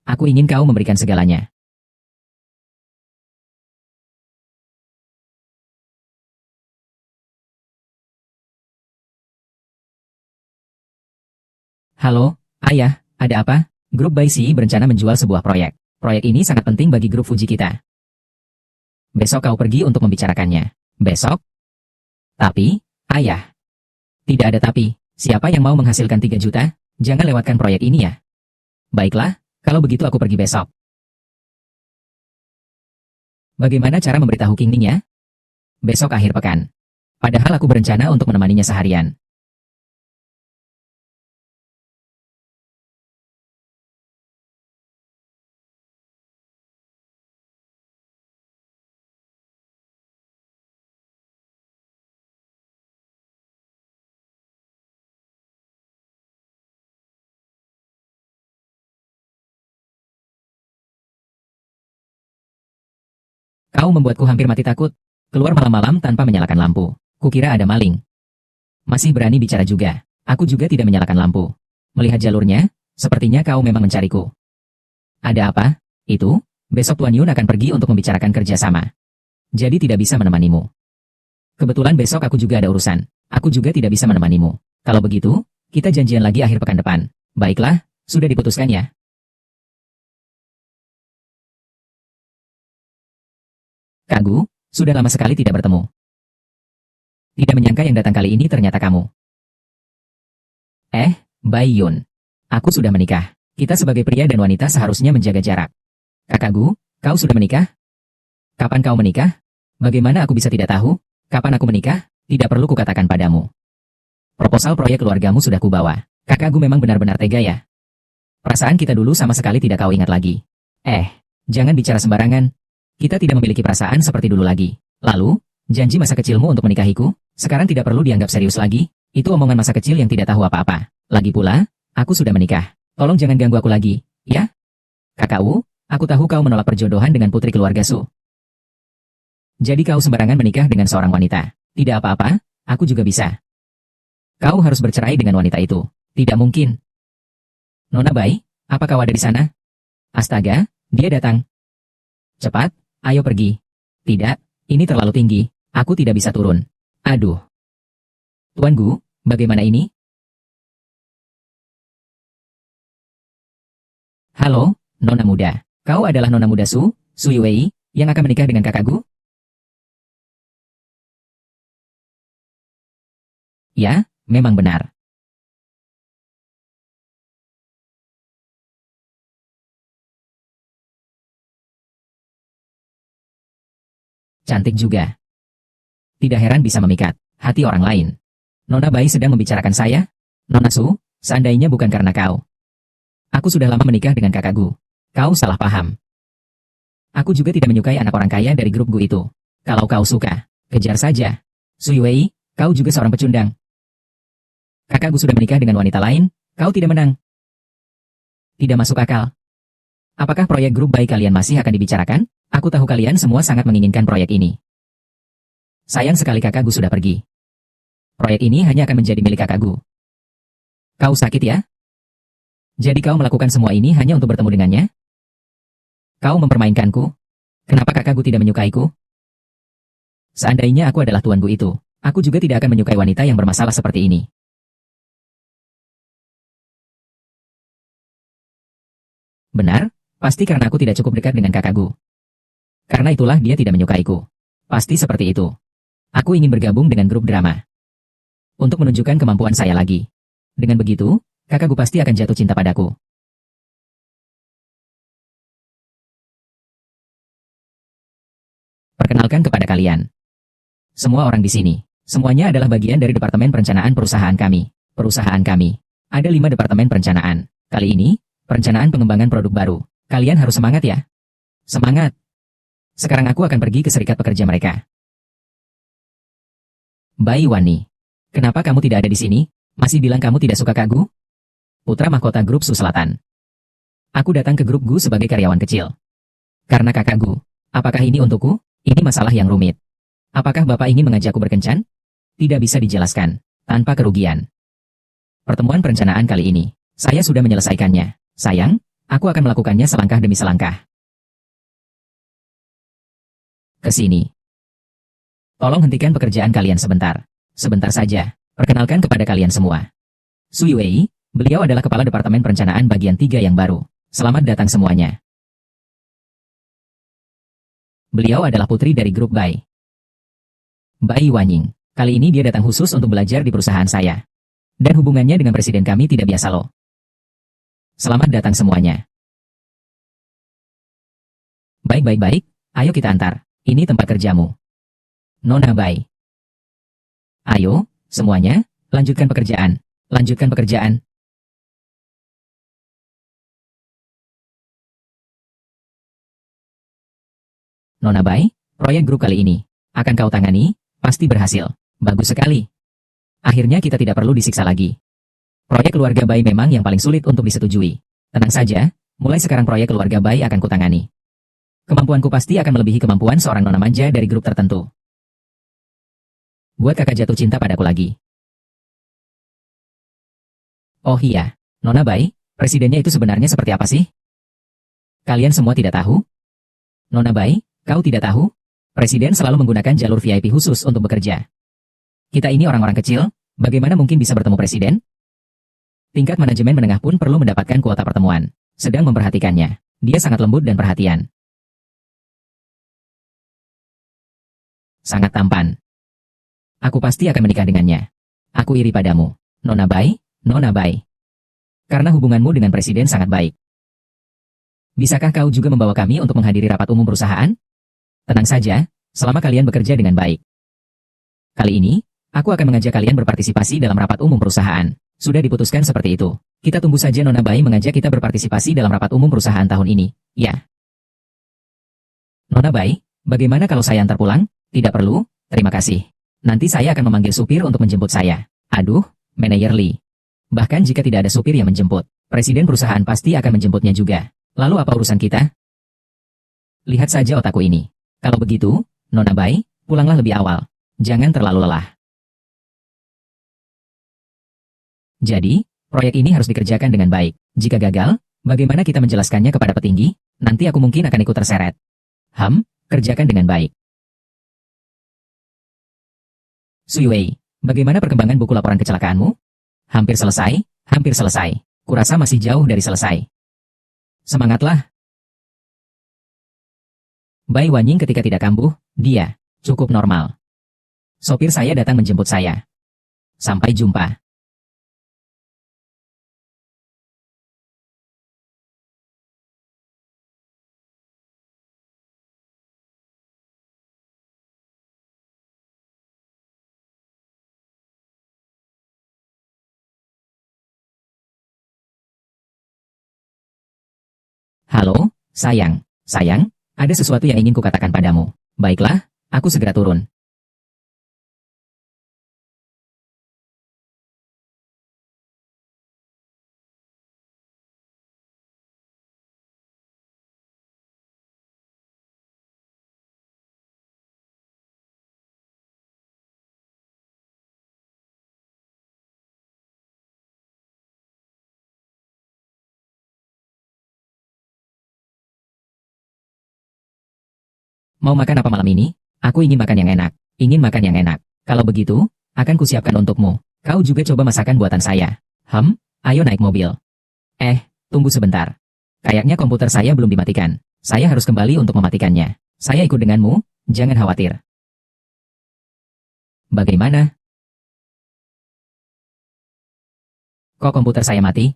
Aku ingin kau memberikan segalanya. Halo, ayah, ada apa? Grup Bai Si berencana menjual sebuah proyek. Proyek ini sangat penting bagi grup Fuji kita. Besok kau pergi untuk membicarakannya. Besok? Tapi, ayah. Tidak ada tapi. Siapa yang mau menghasilkan 3 juta? Jangan lewatkan proyek ini ya. Baiklah, kalau begitu aku pergi besok. Bagaimana cara memberitahu King Ning ya? Besok akhir pekan. Padahal aku berencana untuk menemaninya seharian. Kau membuatku hampir mati takut. Keluar malam-malam tanpa menyalakan lampu. Kukira ada maling. Masih berani bicara juga. Aku juga tidak menyalakan lampu. Melihat jalurnya, sepertinya kau memang mencariku. Ada apa? Itu, besok Tuan Yun akan pergi untuk membicarakan kerjasama. Jadi tidak bisa menemanimu. Kebetulan besok aku juga ada urusan. Aku juga tidak bisa menemanimu. Kalau begitu, kita janjian lagi akhir pekan depan. Baiklah, sudah diputuskan ya. Kak Gu, sudah lama sekali tidak bertemu. Tidak menyangka yang datang kali ini ternyata kamu. Bai Yun. Aku sudah menikah. Kita sebagai pria dan wanita seharusnya menjaga jarak. Kakak Gu, kau sudah menikah? Kapan kau menikah? Bagaimana aku bisa tidak tahu? Kapan aku menikah? Tidak perlu kukatakan padamu. Proposal proyek keluargamu sudah kubawa. Kakak Gu memang benar-benar tega ya. Perasaan kita dulu sama sekali tidak kau ingat lagi. Jangan bicara sembarangan. Kita tidak memiliki perasaan seperti dulu lagi. Lalu, janji masa kecilmu untuk menikahiku, sekarang tidak perlu dianggap serius lagi. Itu omongan masa kecil yang tidak tahu apa-apa. Lagi pula, aku sudah menikah. Tolong jangan ganggu aku lagi, ya? Kakak Wu, aku tahu kau menolak perjodohan dengan putri keluarga Su. Jadi kau sembarangan menikah dengan seorang wanita. Tidak apa-apa, aku juga bisa. Kau harus bercerai dengan wanita itu. Tidak mungkin. Nona Bai, apa kau ada di sana? Astaga, dia datang. Cepat, ayo pergi. Tidak, ini terlalu tinggi. Aku tidak bisa turun. Aduh. Tuan Gu, bagaimana ini? Halo, Nona muda. Kau adalah Nona muda Su Yuwei, yang akan menikah dengan kakak Gu? Ya, memang benar. Cantik juga. Tidak heran bisa memikat hati orang lain. Nona Bai sedang membicarakan saya? Nona Su, seandainya bukan karena kau. Aku sudah lama menikah dengan kakak Gu. Kau salah paham. Aku juga tidak menyukai anak orang kaya dari grup Gu itu. Kalau kau suka, kejar saja. Su Yuwei, kau juga seorang pecundang. Kakak Gu sudah menikah dengan wanita lain, kau tidak menang. Tidak masuk akal. Apakah proyek grup Bai kalian masih akan dibicarakan? Aku tahu kalian semua sangat menginginkan proyek ini. Sayang sekali kakak Gu sudah pergi. Proyek ini hanya akan menjadi milik kakak Gu. Kau sakit ya? Jadi kau melakukan semua ini hanya untuk bertemu dengannya? Kau mempermainkanku? Kenapa kakak Gu tidak menyukaiku? Seandainya aku adalah Tuan Gu itu, aku juga tidak akan menyukai wanita yang bermasalah seperti ini. Benar, pasti karena aku tidak cukup dekat dengan kakak Gu. Karena itulah dia tidak menyukaiku. Pasti seperti itu. Aku ingin bergabung dengan grup drama. Untuk menunjukkan kemampuan saya lagi. Dengan begitu, kakak Gu pasti akan jatuh cinta padaku. Perkenalkan kepada kalian. Semua orang di sini. Semuanya adalah bagian dari Departemen Perencanaan Perusahaan kami. Perusahaan kami. Ada 5 Departemen Perencanaan. Kali ini, perencanaan pengembangan produk baru. Kalian harus semangat ya. Semangat. Sekarang aku akan pergi ke serikat pekerja mereka. Bai Wani. Kenapa kamu tidak ada di sini? Masih bilang kamu tidak suka Kak Gu? Putra mahkota grup Su Selatan. Aku datang ke grup Gu sebagai karyawan kecil. Karena kakak Gu. Apakah ini untukku? Ini masalah yang rumit. Apakah Bapak ingin mengajakku berkencan? Tidak bisa dijelaskan. Tanpa kerugian. Pertemuan perencanaan kali ini, saya sudah menyelesaikannya. Sayang, aku akan melakukannya selangkah demi selangkah. Ke sini. Tolong hentikan pekerjaan kalian sebentar. Sebentar saja. Perkenalkan kepada kalian semua. Su Yuwei, Beliau adalah Kepala Departemen Perencanaan Bagian 3 yang baru. Selamat datang semuanya. Beliau adalah putri dari grup Bai. Bai Wanying. Kali ini dia datang khusus untuk belajar di perusahaan saya. Dan hubungannya dengan presiden kami tidak biasa loh. Selamat datang semuanya. Baik. Ayo kita antar. Ini tempat kerjamu. Nona Bai. Ayo, semuanya, lanjutkan pekerjaan. Lanjutkan pekerjaan. Nona Bai, proyek grup kali ini akan kau tangani, pasti berhasil. Bagus sekali. Akhirnya kita tidak perlu disiksa lagi. Proyek keluarga Bai memang yang paling sulit untuk disetujui. Tenang saja, mulai sekarang proyek keluarga Bai akan kutangani. Kemampuanku pasti akan melebihi kemampuan seorang nona manja dari grup tertentu. Buat kakak jatuh cinta padaku lagi. Oh iya, Nona Bai, presidennya itu sebenarnya seperti apa sih? Kalian semua tidak tahu? Nona Bai, kau tidak tahu? Presiden selalu menggunakan jalur VIP khusus untuk bekerja. Kita ini orang-orang kecil, bagaimana mungkin bisa bertemu presiden? Tingkat manajemen menengah pun perlu mendapatkan kuota pertemuan. Sedang memperhatikannya. Dia sangat lembut dan perhatian. Sangat tampan. Aku pasti akan menikah dengannya. Aku iri padamu, Nona Bai, Nona Bai. Karena hubunganmu dengan presiden sangat baik. Bisakah kau juga membawa kami untuk menghadiri rapat umum perusahaan? Tenang saja, selama kalian bekerja dengan baik. Kali ini, aku akan mengajak kalian berpartisipasi dalam rapat umum perusahaan. Sudah diputuskan seperti itu. Kita tunggu saja Nona Bai mengajak kita berpartisipasi dalam rapat umum perusahaan tahun ini. Ya. Nona Bai, bagaimana kalau saya antar pulang? Tidak perlu, terima kasih. Nanti saya akan memanggil supir untuk menjemput saya. Aduh, Manajer Lee. Bahkan jika tidak ada supir yang menjemput, presiden perusahaan pasti akan menjemputnya juga. Lalu apa urusan kita? Lihat saja otakku ini. Kalau begitu, Nona Bai, pulanglah lebih awal. Jangan terlalu lelah. Jadi, proyek ini harus dikerjakan dengan baik. Jika gagal, bagaimana kita menjelaskannya kepada petinggi? Nanti aku mungkin akan ikut terseret. Kerjakan dengan baik. Sui, bagaimana perkembangan buku laporan kecelakaanmu? Hampir selesai, hampir selesai. Kurasa masih jauh dari selesai. Semangatlah. Bai Wanying ketika tidak kambuh, dia cukup normal. Sopir saya datang menjemput saya. Sampai jumpa. Halo, sayang. Sayang, ada sesuatu yang ingin kukatakan padamu. Baiklah, aku segera turun. Mau makan apa malam ini? Aku ingin makan yang enak. Ingin makan yang enak. Kalau begitu, akan kusiapkan untukmu. Kau juga coba masakan buatan saya. Ayo naik mobil. Tunggu sebentar. Kayaknya komputer saya belum dimatikan. Saya harus kembali untuk mematikannya. Saya ikut denganmu, jangan khawatir. Bagaimana? Kok komputer saya mati?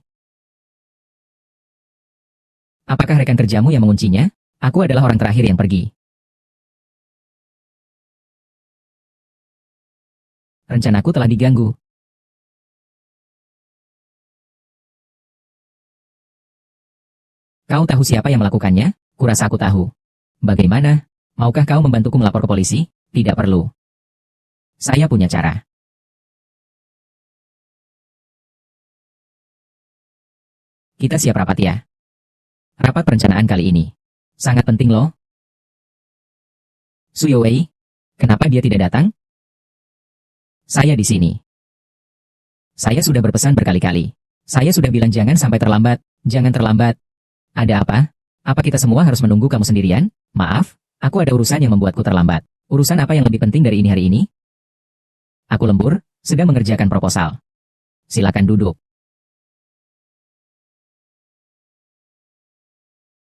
Apakah rekan kerjamu yang menguncinya? Aku adalah orang terakhir yang pergi. Rencanaku telah diganggu. Kau tahu siapa yang melakukannya? Kurasa aku tahu. Bagaimana? Maukah kau membantuku melapor ke polisi? Tidak perlu. Saya punya cara. Kita siap rapat ya. Rapat perencanaan kali ini. Sangat penting loh. Suyowei, kenapa dia tidak datang? Saya di sini. Saya sudah berpesan berkali-kali. Saya sudah bilang jangan sampai terlambat, jangan terlambat. Ada apa? Apa kita semua harus menunggu kamu sendirian? Maaf, aku ada urusan yang membuatku terlambat. Urusan apa yang lebih penting dari ini hari ini? Aku lembur, sedang mengerjakan proposal. Silakan duduk.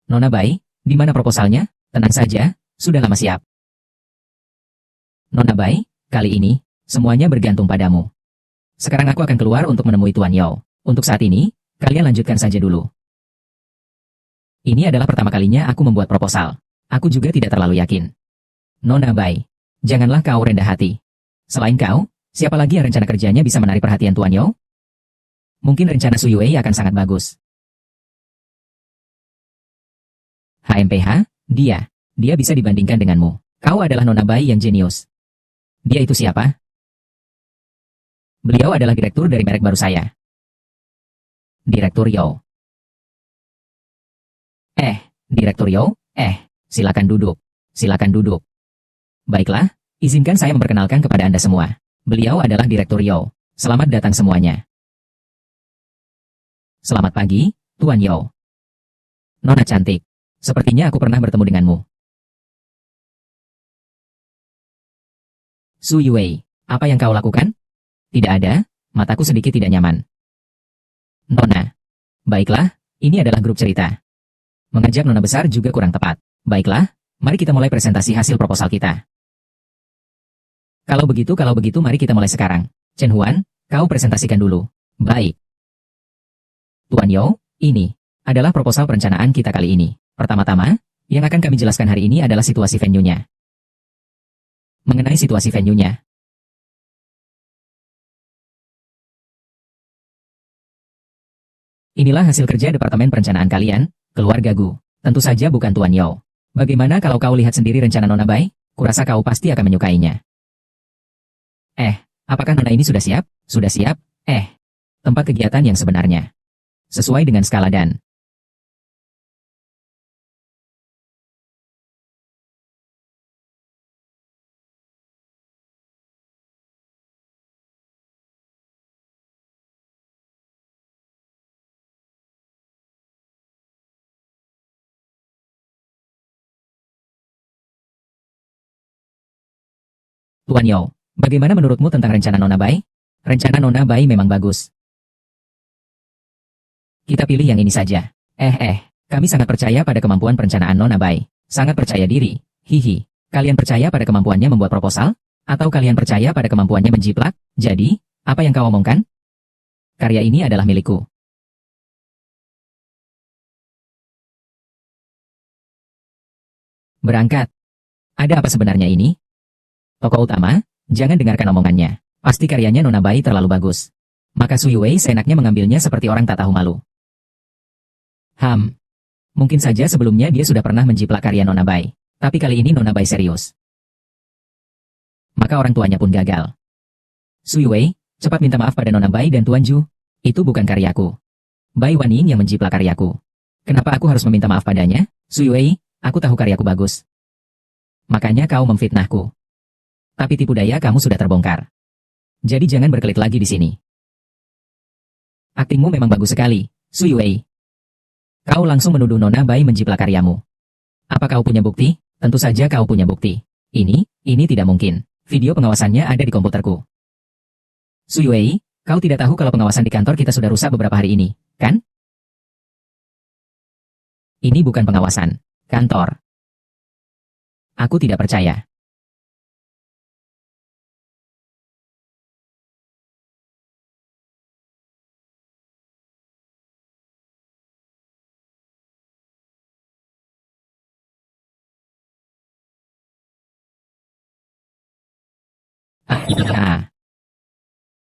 Nona Bai, di mana proposalnya? Tenang saja, sudah lama siap. Nona Bai, kali ini, semuanya bergantung padamu. Sekarang aku akan keluar untuk menemui Tuan Yao. Untuk saat ini, kalian lanjutkan saja dulu. Ini adalah pertama kalinya aku membuat proposal. Aku juga tidak terlalu yakin. Nona Bai, janganlah kau rendah hati. Selain kau, siapa lagi yang rencana kerjanya bisa menarik perhatian Tuan Yao? Mungkin rencana Su Yue akan sangat bagus. HMPH, dia bisa dibandingkan denganmu. Kau adalah Nona Bai yang jenius. Dia itu siapa? Beliau adalah direktur dari merek baru saya. Direktur Yao. Direktur Yao, silakan duduk. Silakan duduk. Baiklah, izinkan saya memperkenalkan kepada Anda semua. Beliau adalah Direktur Yao. Selamat datang semuanya. Selamat pagi, Tuan Yao. Nona cantik. Sepertinya aku pernah bertemu denganmu. Su Yue, apa yang kau lakukan? Tidak ada, mataku sedikit tidak nyaman. Nona. Baiklah, ini adalah grup cerita. Mengajak Nona besar juga kurang tepat. Baiklah, mari kita mulai presentasi hasil proposal kita. Kalau begitu mari kita mulai sekarang. Chen Huan, kau presentasikan dulu. Baik. Tuan Yao, ini adalah proposal perencanaan kita kali ini. Pertama-tama, yang akan kami jelaskan hari ini adalah situasi venue-nya. Mengenai situasi venue-nya. Inilah hasil kerja Departemen Perencanaan kalian, keluarga Gu. Tentu saja bukan Tuan Yao. Bagaimana kalau kau lihat sendiri rencana Nona Bai? Kurasa kau pasti akan menyukainya. Apakah Nona ini sudah siap? Sudah siap? Tempat kegiatan yang sebenarnya. Sesuai dengan skala dan Tuan Yao, bagaimana menurutmu tentang rencana Nona Bai? Rencana Nona Bai memang bagus. Kita pilih yang ini saja. Kami sangat percaya pada kemampuan perencanaan Nona Bai. Sangat percaya diri. Hihi. Kalian percaya pada kemampuannya membuat proposal? Atau kalian percaya pada kemampuannya menjiplak? Jadi, apa yang kau omongkan? Karya ini adalah milikku. Berangkat. Ada apa sebenarnya ini? Tokoh utama, jangan dengarkan omongannya. Pasti karyanya Nona Bai terlalu bagus. Maka Su Yue seenaknya mengambilnya seperti orang tak tahu malu. Mungkin saja sebelumnya dia sudah pernah menjiplak karya Nona Bai. Tapi kali ini Nona Bai serius. Maka orang tuanya pun gagal. Su Yue, cepat minta maaf pada Nona Bai dan Tuan Ju. Itu bukan karyaku. Bai Waning yang menjiplak karyaku. Kenapa aku harus meminta maaf padanya? Su Yue, aku tahu karyaku bagus. Makanya kau memfitnahku. Tapi tipu daya kamu sudah terbongkar. Jadi jangan berkelit lagi di sini. Aktingmu memang bagus sekali, Su Yue. Kau langsung menuduh Nona Bai menjiplak karyamu. Apa kau punya bukti? Tentu saja kau punya bukti. Ini tidak mungkin. Video pengawasannya ada di komputerku. Su Yue, kau tidak tahu kalau pengawasan di kantor kita sudah rusak beberapa hari ini, kan? Ini bukan pengawasan kantor. Aku tidak percaya.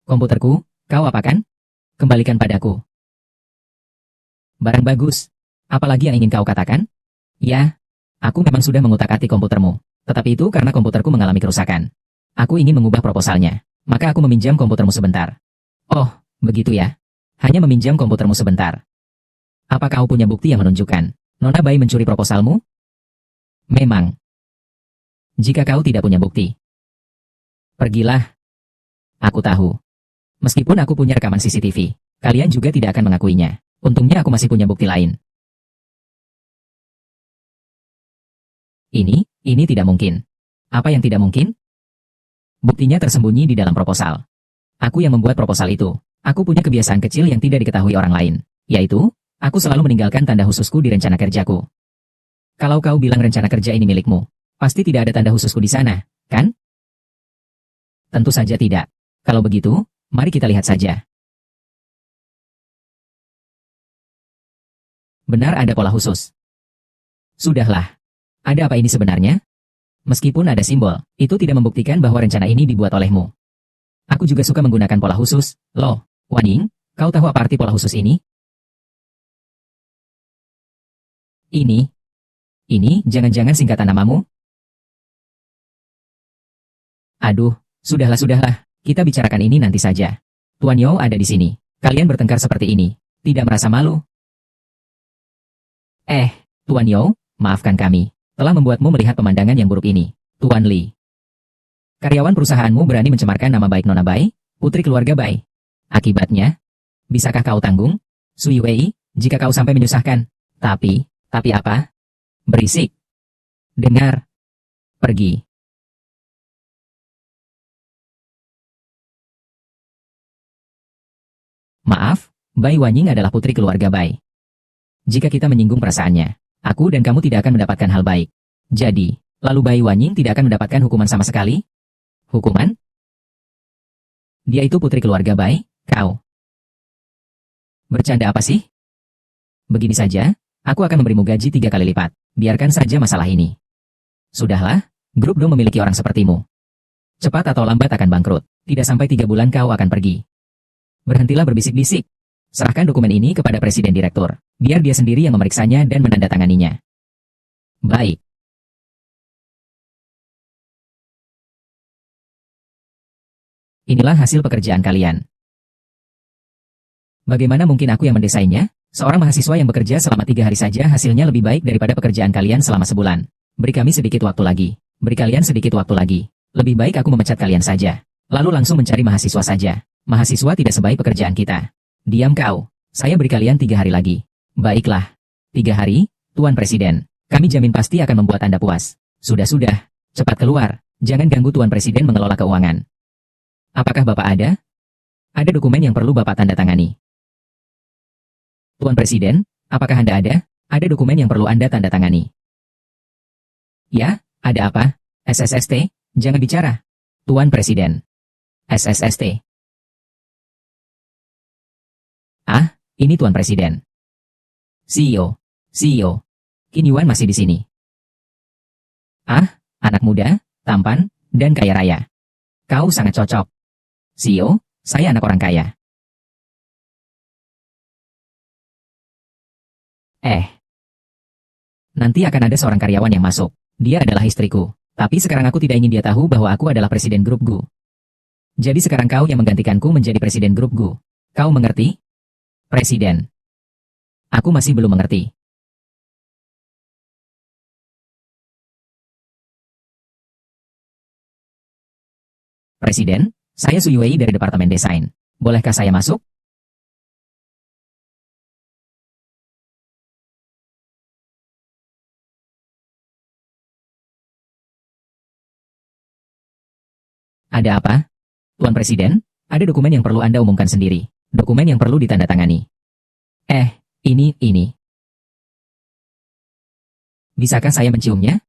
Komputerku, kau apakan? Kembalikan padaku. Barang bagus. Apalagi yang ingin kau katakan? Ya, aku memang sudah mengutak-atik komputermu. Tetapi itu karena komputerku mengalami kerusakan. Aku ingin mengubah proposalnya. Maka aku meminjam komputermu sebentar. Oh, begitu ya. Hanya meminjam komputermu sebentar. Apa kau punya bukti yang menunjukkan Nona Bai mencuri proposalmu? Memang. Jika kau tidak punya bukti, pergilah. Aku tahu. Meskipun aku punya rekaman CCTV, kalian juga tidak akan mengakuinya. Untungnya aku masih punya bukti lain. Ini tidak mungkin. Apa yang tidak mungkin? Buktinya tersembunyi di dalam proposal. Aku yang membuat proposal itu. Aku punya kebiasaan kecil yang tidak diketahui orang lain. Yaitu, aku selalu meninggalkan tanda khususku di rencana kerjaku. Kalau kau bilang rencana kerja ini milikmu, pasti tidak ada tanda khususku di sana, kan? Tentu saja tidak. Kalau begitu, mari kita lihat saja. Benar ada pola khusus. Sudahlah. Ada apa ini sebenarnya? Meskipun ada simbol, itu tidak membuktikan bahwa rencana ini dibuat olehmu. Aku juga suka menggunakan pola khusus. Loh, Wan Ying, kau tahu apa arti pola khusus ini? Ini jangan-jangan singkatan namamu? Aduh, sudahlah. Kita bicarakan ini nanti saja. Tuan Yao ada di sini. Kalian bertengkar seperti ini. Tidak merasa malu? Tuan Yao, maafkan kami. Telah membuatmu melihat pemandangan yang buruk ini. Tuan Li. Karyawan perusahaanmu berani mencemarkan nama baik Nona Bai, putri keluarga Bai. Akibatnya, bisakah kau tanggung? Sui Wei, jika kau sampai menyusahkan. Tapi apa? Berisik. Dengar. Pergi. Maaf, Bai Wanying adalah putri keluarga Bai. Jika kita menyinggung perasaannya, aku dan kamu tidak akan mendapatkan hal baik. Jadi, lalu Bai Wanying tidak akan mendapatkan hukuman sama sekali? Hukuman? Dia itu putri keluarga Bai, kau. Bercanda apa sih? Begini saja, aku akan memberimu gaji 3 kali lipat. Biarkan saja masalah ini. Sudahlah, grup Do memiliki orang sepertimu. Cepat atau lambat akan bangkrut. Tidak sampai 3 bulan kau akan pergi. Berhentilah berbisik-bisik. Serahkan dokumen ini kepada Presiden Direktur. Biar dia sendiri yang memeriksanya dan menandatanganinya. Baik. Inilah hasil pekerjaan kalian. Bagaimana mungkin aku yang mendesainnya? Seorang mahasiswa yang bekerja selama 3 hari saja hasilnya lebih baik daripada pekerjaan kalian selama sebulan. Beri kami sedikit waktu lagi. Beri kalian sedikit waktu lagi. Lebih baik aku memecat kalian saja. Lalu langsung mencari mahasiswa saja. Mahasiswa tidak sebaik pekerjaan kita. Diam kau. Saya beri kalian 3 hari lagi. Baiklah. 3 hari, Tuan Presiden. Kami jamin pasti akan membuat Anda puas. Sudah. Cepat keluar. Jangan ganggu Tuan Presiden mengelola keuangan. Apakah Bapak ada? Ada dokumen yang perlu Bapak tanda tangani. Tuan Presiden, apakah Anda ada? Ada dokumen yang perlu Anda tanda tangani. Ya, ada apa? SSST, jangan bicara. Tuan Presiden. SSST. Ah, ini Tuan Presiden. CEO. Qin Yuan masih di sini. Ah, anak muda, tampan, dan kaya raya. Kau sangat cocok. CEO, saya anak orang kaya. Nanti akan ada seorang karyawan yang masuk. Dia adalah istriku. Tapi sekarang aku tidak ingin dia tahu bahwa aku adalah presiden grup Gu. Jadi sekarang kau yang menggantikanku menjadi presiden grup Gu. Kau mengerti? Presiden. Aku masih belum mengerti. Presiden, saya Sui Wei dari Departemen Desain. Bolehkah saya masuk? Ada apa? Tuan Presiden, ada dokumen yang perlu Anda umumkan sendiri. Dokumen yang perlu ditandatangani. Ini. Bisakah saya menciumnya?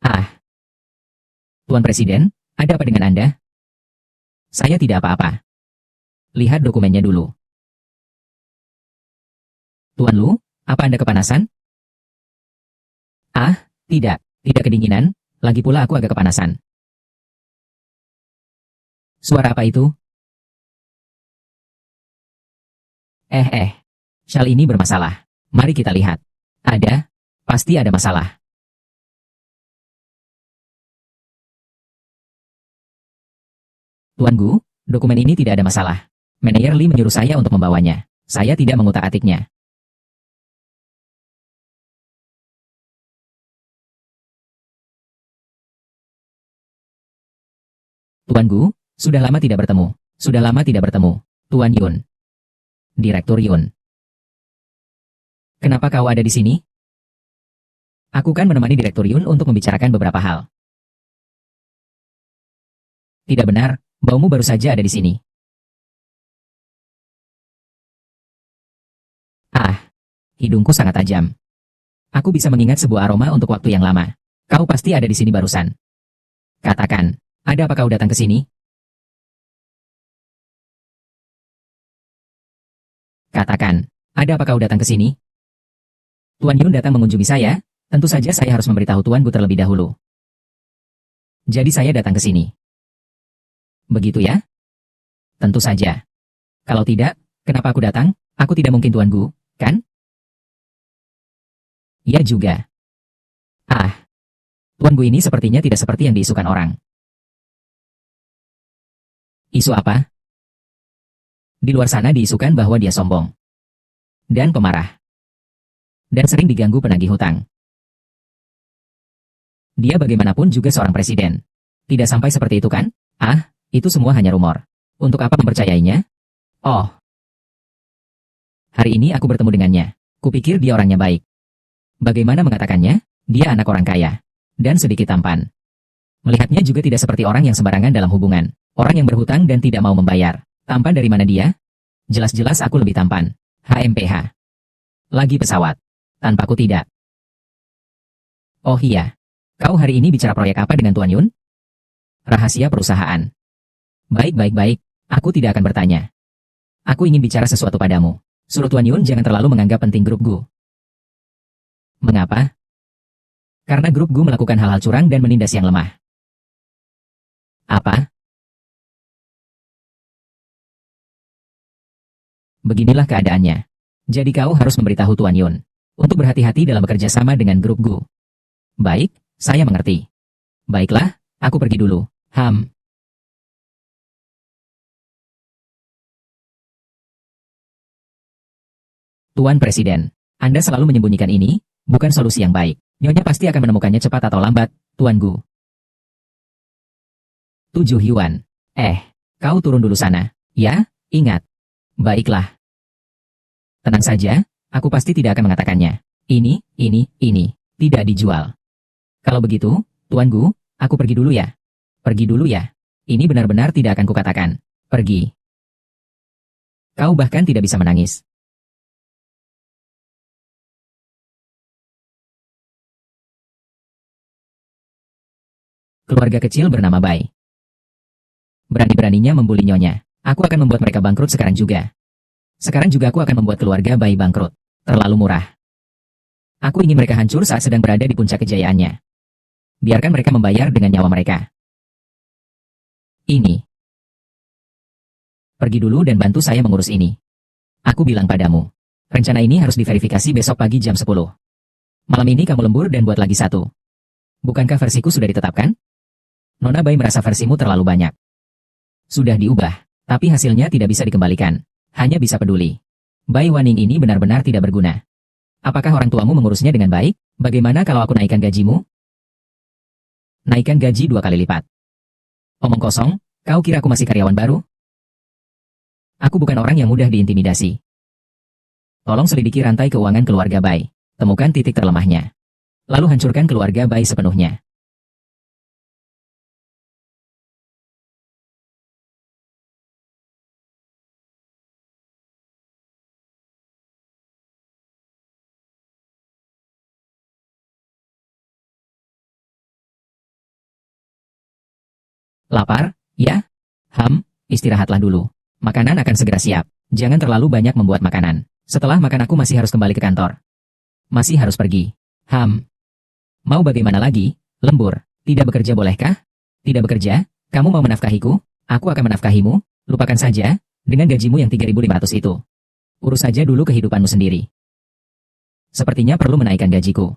Ah. Tuan Presiden, ada apa dengan Anda? Saya tidak apa-apa. Lihat dokumennya dulu. Tuan Lu, apa Anda kepanasan? Ah, tidak kedinginan, lagi pula aku agak kepanasan. Suara apa itu? Syal ini bermasalah. Mari kita lihat. Pasti ada masalah. Tuan Gu, dokumen ini tidak ada masalah. Manajer Li menyuruh saya untuk membawanya. Saya tidak mengutak-atiknya. Tuan Gu, sudah lama tidak bertemu. Tuan Yun. Direktur Yun. Kenapa kau ada di sini? Aku kan menemani Direktur Yun untuk membicarakan beberapa hal. Tidak benar, baumu baru saja ada di sini. Ah, hidungku sangat tajam. Aku bisa mengingat sebuah aroma untuk waktu yang lama. Kau pasti ada di sini barusan. Katakan, ada apa kau datang ke sini? Katakan, ada apa kau datang ke sini? Tuan Yun datang mengunjungi saya, tentu saja saya harus memberitahu Tuan Gu terlebih dahulu. Jadi saya datang ke sini. Begitu ya? Tentu saja. Kalau tidak, kenapa aku datang? Aku tidak mungkin Tuan Gu, kan? Ya juga. Ah, Tuan Gu ini sepertinya tidak seperti yang diisukan orang. Isu apa? Di luar sana diisukan bahwa dia sombong. Dan pemarah. Dan sering diganggu penagih hutang. Dia bagaimanapun juga seorang presiden. Tidak sampai seperti itu kan? Ah, itu semua hanya rumor. Untuk apa mempercayainya? Oh, hari ini aku bertemu dengannya. Kupikir dia orangnya baik. Bagaimana mengatakannya? Dia anak orang kaya. Dan sedikit tampan. Melihatnya juga tidak seperti orang yang sembarangan dalam hubungan. Orang yang berhutang dan tidak mau membayar. Tampan dari mana dia? Jelas-jelas aku lebih tampan. HMPH. Lagi pesawat. Tanpaku tidak. Oh iya. Kau hari ini bicara proyek apa dengan Tuan Yun? Rahasia perusahaan. Baik. Aku tidak akan bertanya. Aku ingin bicara sesuatu padamu. Suruh Tuan Yun jangan terlalu menganggap penting grup Gu. Mengapa? Karena grup Gu melakukan hal-hal curang dan menindas yang lemah. Apa? Beginilah keadaannya. Jadi kau harus memberitahu Tuan Yun untuk berhati-hati dalam bekerja sama dengan grup Gu. Baik, saya mengerti. Baiklah, aku pergi dulu. Tuan Presiden, Anda selalu menyembunyikan ini, bukan solusi yang baik. Nyonya pasti akan menemukannya cepat atau lambat, Tuan Gu. 7 Yuan. Kau turun dulu sana. Ya, ingat. Baiklah. Tenang saja, aku pasti tidak akan mengatakannya. Ini. Tidak dijual. Kalau begitu, Tuan Gu, aku pergi dulu ya. Pergi dulu ya. Ini benar-benar tidak akan kukatakan. Pergi. Kau bahkan tidak bisa menangis. Keluarga kecil bernama Bai. Berani-beraninya membuli Nyonya. Aku akan membuat mereka bangkrut sekarang juga. Sekarang juga aku akan membuat keluarga Bai bangkrut. Terlalu murah. Aku ingin mereka hancur saat sedang berada di puncak kejayaannya. Biarkan mereka membayar dengan nyawa mereka. Ini. Pergi dulu dan bantu saya mengurus ini. Aku bilang padamu. Rencana ini harus diverifikasi besok pagi jam 10. Malam ini kamu lembur dan buat lagi satu. Bukankah versiku sudah ditetapkan? Nona Bai merasa versimu terlalu banyak. Sudah diubah, tapi hasilnya tidak bisa dikembalikan. Hanya bisa peduli. Bai Waning ini benar-benar tidak berguna. Apakah orang tuamu mengurusnya dengan baik? Bagaimana kalau aku naikkan gajimu? Naikkan gaji 2 kali lipat. Omong kosong, kau kira aku masih karyawan baru? Aku bukan orang yang mudah diintimidasi. Tolong selidiki rantai keuangan keluarga Bai. Temukan titik terlemahnya. Lalu hancurkan keluarga Bai sepenuhnya. Lapar? Ya? Istirahatlah dulu. Makanan akan segera siap. Jangan terlalu banyak membuat makanan. Setelah makan aku masih harus kembali ke kantor. Masih harus pergi. Mau bagaimana lagi? Lembur. Tidak bekerja bolehkah? Tidak bekerja? Kamu mau menafkahiku? Aku akan menafkahimu. Lupakan saja. Dengan gajimu yang 3.500 itu. Urus saja dulu kehidupanmu sendiri. Sepertinya perlu menaikkan gajiku.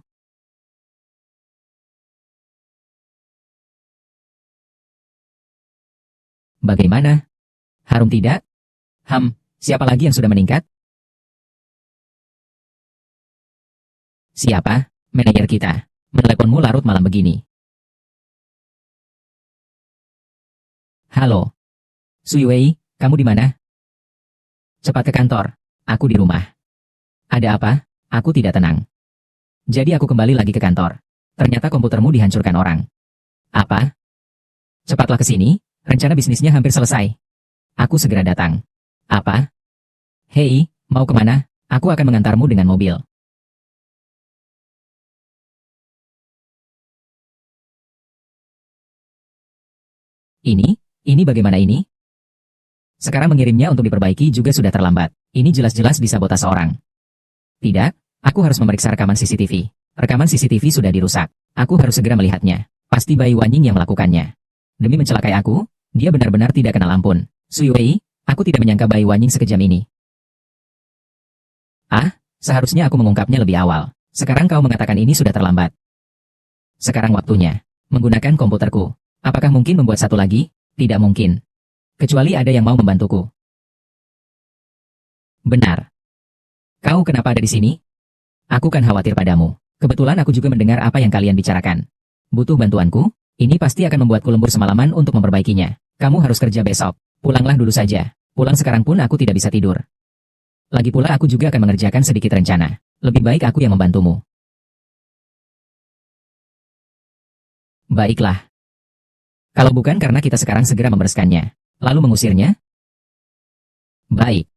Bagaimana? Harum tidak? Siapa lagi yang sudah meningkat? Siapa? Manajer kita. Meneleponmu larut malam begini. Halo. Sui Wei, kamu di mana? Cepat ke kantor. Aku di rumah. Ada apa? Aku tidak tenang. Jadi aku kembali lagi ke kantor. Ternyata komputermu dihancurkan orang. Apa? Cepatlah ke sini. Rencana bisnisnya hampir selesai. Aku segera datang. Apa? Hei, mau kemana? Aku akan mengantarmu dengan mobil. Ini bagaimana ini? Sekarang mengirimnya untuk diperbaiki juga sudah terlambat. Ini jelas-jelas disabotase orang. Tidak, aku harus memeriksa rekaman CCTV. Rekaman CCTV sudah dirusak. Aku harus segera melihatnya. Pasti Bai Wanying yang melakukannya. Demi mencelakai aku, dia benar-benar tidak kenal ampun. Sui Wei, aku tidak menyangka Bai Wanying sekejam ini. Seharusnya aku mengungkapnya lebih awal. Sekarang kau mengatakan ini sudah terlambat. Sekarang waktunya. Menggunakan komputerku. Apakah mungkin membuat satu lagi? Tidak mungkin. Kecuali ada yang mau membantuku. Benar. Kau kenapa ada di sini? Aku kan khawatir padamu. Kebetulan aku juga mendengar apa yang kalian bicarakan. Butuh bantuanku? Ini pasti akan membuatku lembur semalaman untuk memperbaikinya. Kamu harus kerja besok. Pulanglah dulu saja. Pulang sekarang pun aku tidak bisa tidur. Lagi pula aku juga akan mengerjakan sedikit rencana. Lebih baik aku yang membantumu. Baiklah. Kalau bukan karena kita sekarang segera membereskannya, lalu mengusirnya? Baik.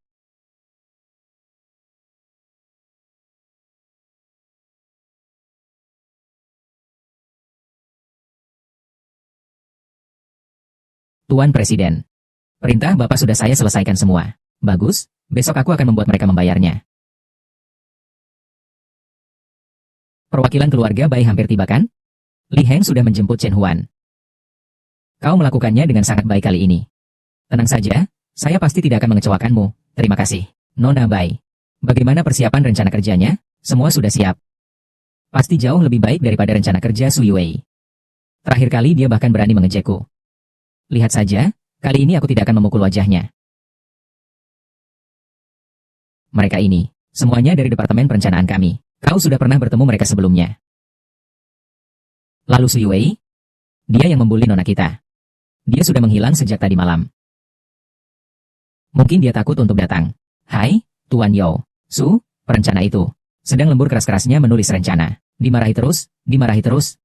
Tuan Presiden. Perintah Bapak sudah saya selesaikan semua. Bagus, besok aku akan membuat mereka membayarnya. Perwakilan keluarga Bai hampir tiba kan? Li Heng sudah menjemput Chen Huan. Kau melakukannya dengan sangat baik kali ini. Tenang saja, saya pasti tidak akan mengecewakanmu. Terima kasih, Nona Bai. Bagaimana persiapan rencana kerjanya? Semua sudah siap. Pasti jauh lebih baik daripada rencana kerja Sui Wei. Terakhir kali dia bahkan berani mengejekku. Lihat saja, kali ini aku tidak akan memukul wajahnya. Mereka ini, semuanya dari Departemen Perencanaan kami. Kau sudah pernah bertemu mereka sebelumnya. Lalu Sui Wei? Dia yang membuli nona kita. Dia sudah menghilang sejak tadi malam. Mungkin dia takut untuk datang. Hai, Tuan Yao. Su, perencana itu. Sedang lembur keras-kerasnya menulis rencana. Dimarahi terus, dimarahi terus.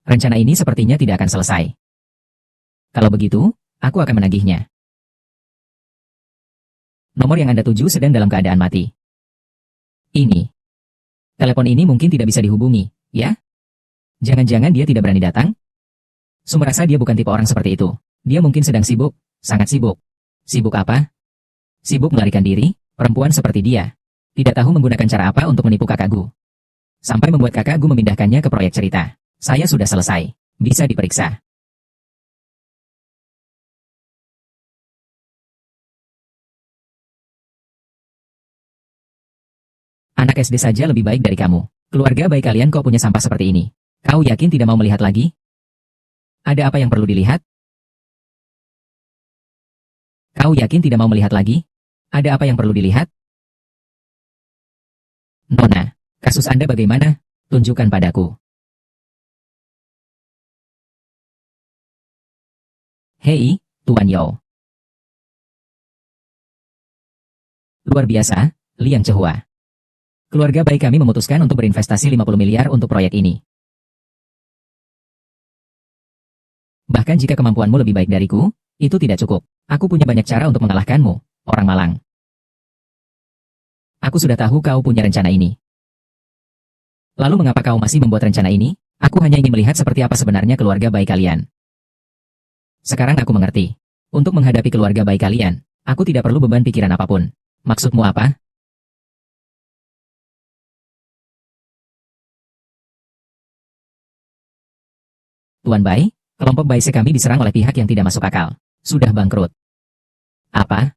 Rencana ini sepertinya tidak akan selesai. Kalau begitu, aku akan menagihnya. Nomor yang Anda tuju sedang dalam keadaan mati. Ini. Telepon ini mungkin tidak bisa dihubungi, ya? Jangan-jangan dia tidak berani datang? Su merasa dia bukan tipe orang seperti itu. Dia mungkin sedang sibuk, sangat sibuk. Sibuk apa? Sibuk melarikan diri, perempuan seperti dia. Tidak tahu menggunakan cara apa untuk menipu kakakku. Sampai membuat kakakku memindahkannya ke proyek cerita. Saya sudah selesai. Bisa diperiksa. Anak SD saja lebih baik dari kamu. Keluarga baik kalian kok punya sampah seperti ini. Kau yakin tidak mau melihat lagi? Ada apa yang perlu dilihat? Kau yakin tidak mau melihat lagi? Ada apa yang perlu dilihat? Nona, kasus Anda bagaimana? Tunjukkan padaku. Hei, Tuan Yao. Luar biasa, Liang Chehua. Keluarga baik kami memutuskan untuk berinvestasi 50 miliar untuk proyek ini. Bahkan jika kemampuanmu lebih baik dariku, itu tidak cukup. Aku punya banyak cara untuk mengalahkanmu, orang malang. Aku sudah tahu kau punya rencana ini. Lalu mengapa kau masih membuat rencana ini? Aku hanya ingin melihat seperti apa sebenarnya keluarga baik kalian. Sekarang aku mengerti. Untuk menghadapi keluarga baik kalian, aku tidak perlu beban pikiran apapun. Maksudmu apa? Tuan Bai, kelompok Baise kami diserang oleh pihak yang tidak masuk akal. Sudah bangkrut. Apa?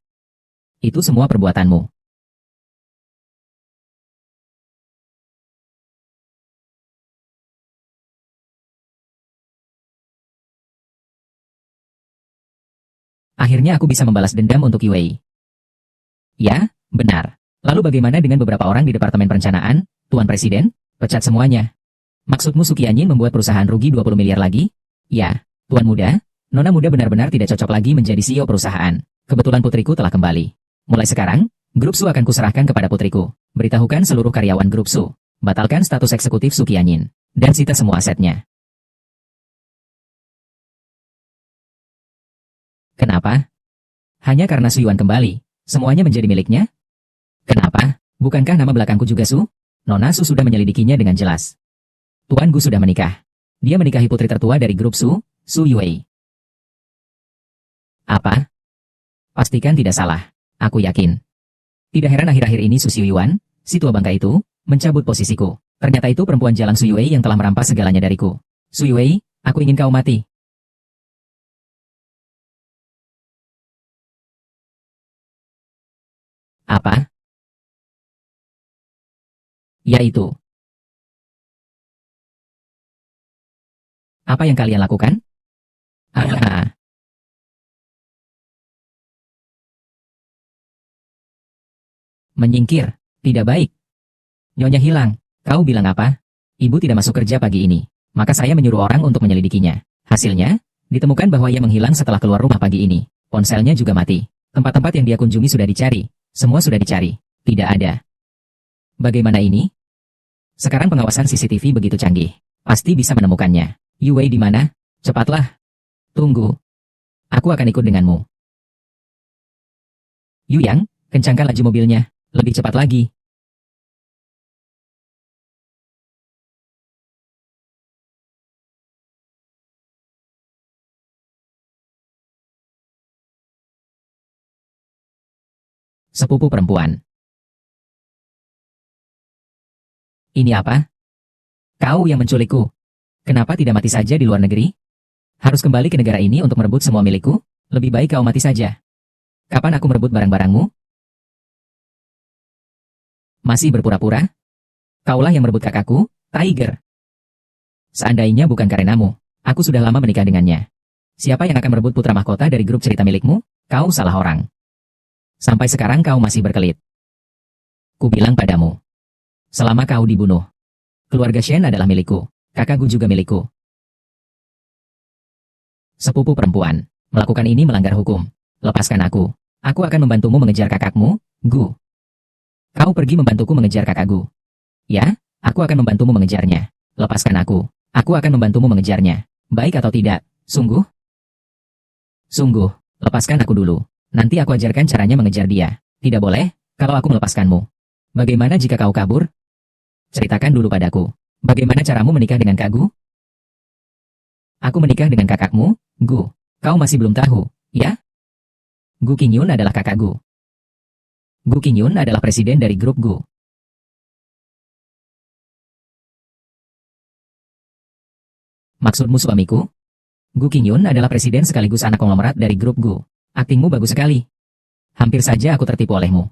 Itu semua perbuatanmu. Akhirnya aku bisa membalas dendam untuk Wei. Ya, benar. Lalu bagaimana dengan beberapa orang di Departemen Perencanaan, Tuan Presiden? Pecat semuanya. Maksudmu Sukianyin membuat perusahaan rugi 20 miliar lagi? Ya, Tuan Muda, Nona Muda benar-benar tidak cocok lagi menjadi CEO perusahaan. Kebetulan putriku telah kembali. Mulai sekarang, Grup Su akan kuserahkan kepada putriku. Beritahukan seluruh karyawan Grup Su. Batalkan status eksekutif Sukianyin. Dan sita semua asetnya. Kenapa? Hanya karena Su Yuan kembali, semuanya menjadi miliknya? Kenapa? Bukankah nama belakangku juga Su? Nona Su sudah menyelidikinya dengan jelas. Tuan Gu sudah menikah. Dia menikahi putri tertua dari grup Su, Su Yue. Apa? Pastikan tidak salah. Aku yakin. Tidak heran akhir-akhir ini Su Xiuyuan, si tua bangka itu, mencabut posisiku. Ternyata itu perempuan jalang Su Yue yang telah merampas segalanya dariku. Su Yue, aku ingin kau mati. Apa? Yaitu. Apa yang kalian lakukan? Ah, menyingkir. Tidak baik. Nyonya hilang. Kau bilang apa? Ibu tidak masuk kerja pagi ini. Maka saya menyuruh orang untuk menyelidikinya. Hasilnya, ditemukan bahwa ia menghilang setelah keluar rumah pagi ini. Ponselnya juga mati. Tempat-tempat yang dia kunjungi sudah dicari. Semua sudah dicari. Tidak ada. Bagaimana ini? Sekarang pengawasan CCTV begitu canggih. Pasti bisa menemukannya. Yue di mana? Cepatlah. Tunggu. Aku akan ikut denganmu. Yuyang, kencangkan laju mobilnya. Lebih cepat lagi. Sepupu perempuan. Ini apa? Kau yang menculikku. Kenapa tidak mati saja di luar negeri? Harus kembali ke negara ini untuk merebut semua milikku? Lebih baik kau mati saja. Kapan aku merebut barang-barangmu? Masih berpura-pura? Kaulah yang merebut kakakku, Tiger. Seandainya bukan karenamu, aku sudah lama menikah dengannya. Siapa yang akan merebut putra mahkota dari grup cerita milikmu? Kau salah orang. Sampai sekarang kau masih berkelit. Kubilang padamu. Selama kau dibunuh, keluarga Shen adalah milikku. Kakakku juga milikku. Sepupu perempuan, melakukan ini melanggar hukum. Lepaskan aku. Aku akan membantumu mengejar kakakmu, Gu. Kau pergi membantuku mengejar kakakku. Ya, aku akan membantumu mengejarnya. Lepaskan aku. Aku akan membantumu mengejarnya. Baik atau tidak? Sungguh? Sungguh. Lepaskan aku dulu. Nanti aku ajarkan caranya mengejar dia. Tidak boleh, kalau aku melepaskanmu. Bagaimana jika kau kabur? Ceritakan dulu padaku. Bagaimana caramu menikah dengan Kak Gu? Aku menikah dengan kakakmu, Gu. Kau masih belum tahu, ya? Gu Qingyun adalah kakak Gu. Gu Qingyun adalah presiden dari grup Gu. Maksudmu suamiku? Gu Qingyun adalah presiden sekaligus anak konglomerat dari grup Gu. Aktingmu bagus sekali. Hampir saja aku tertipu olehmu.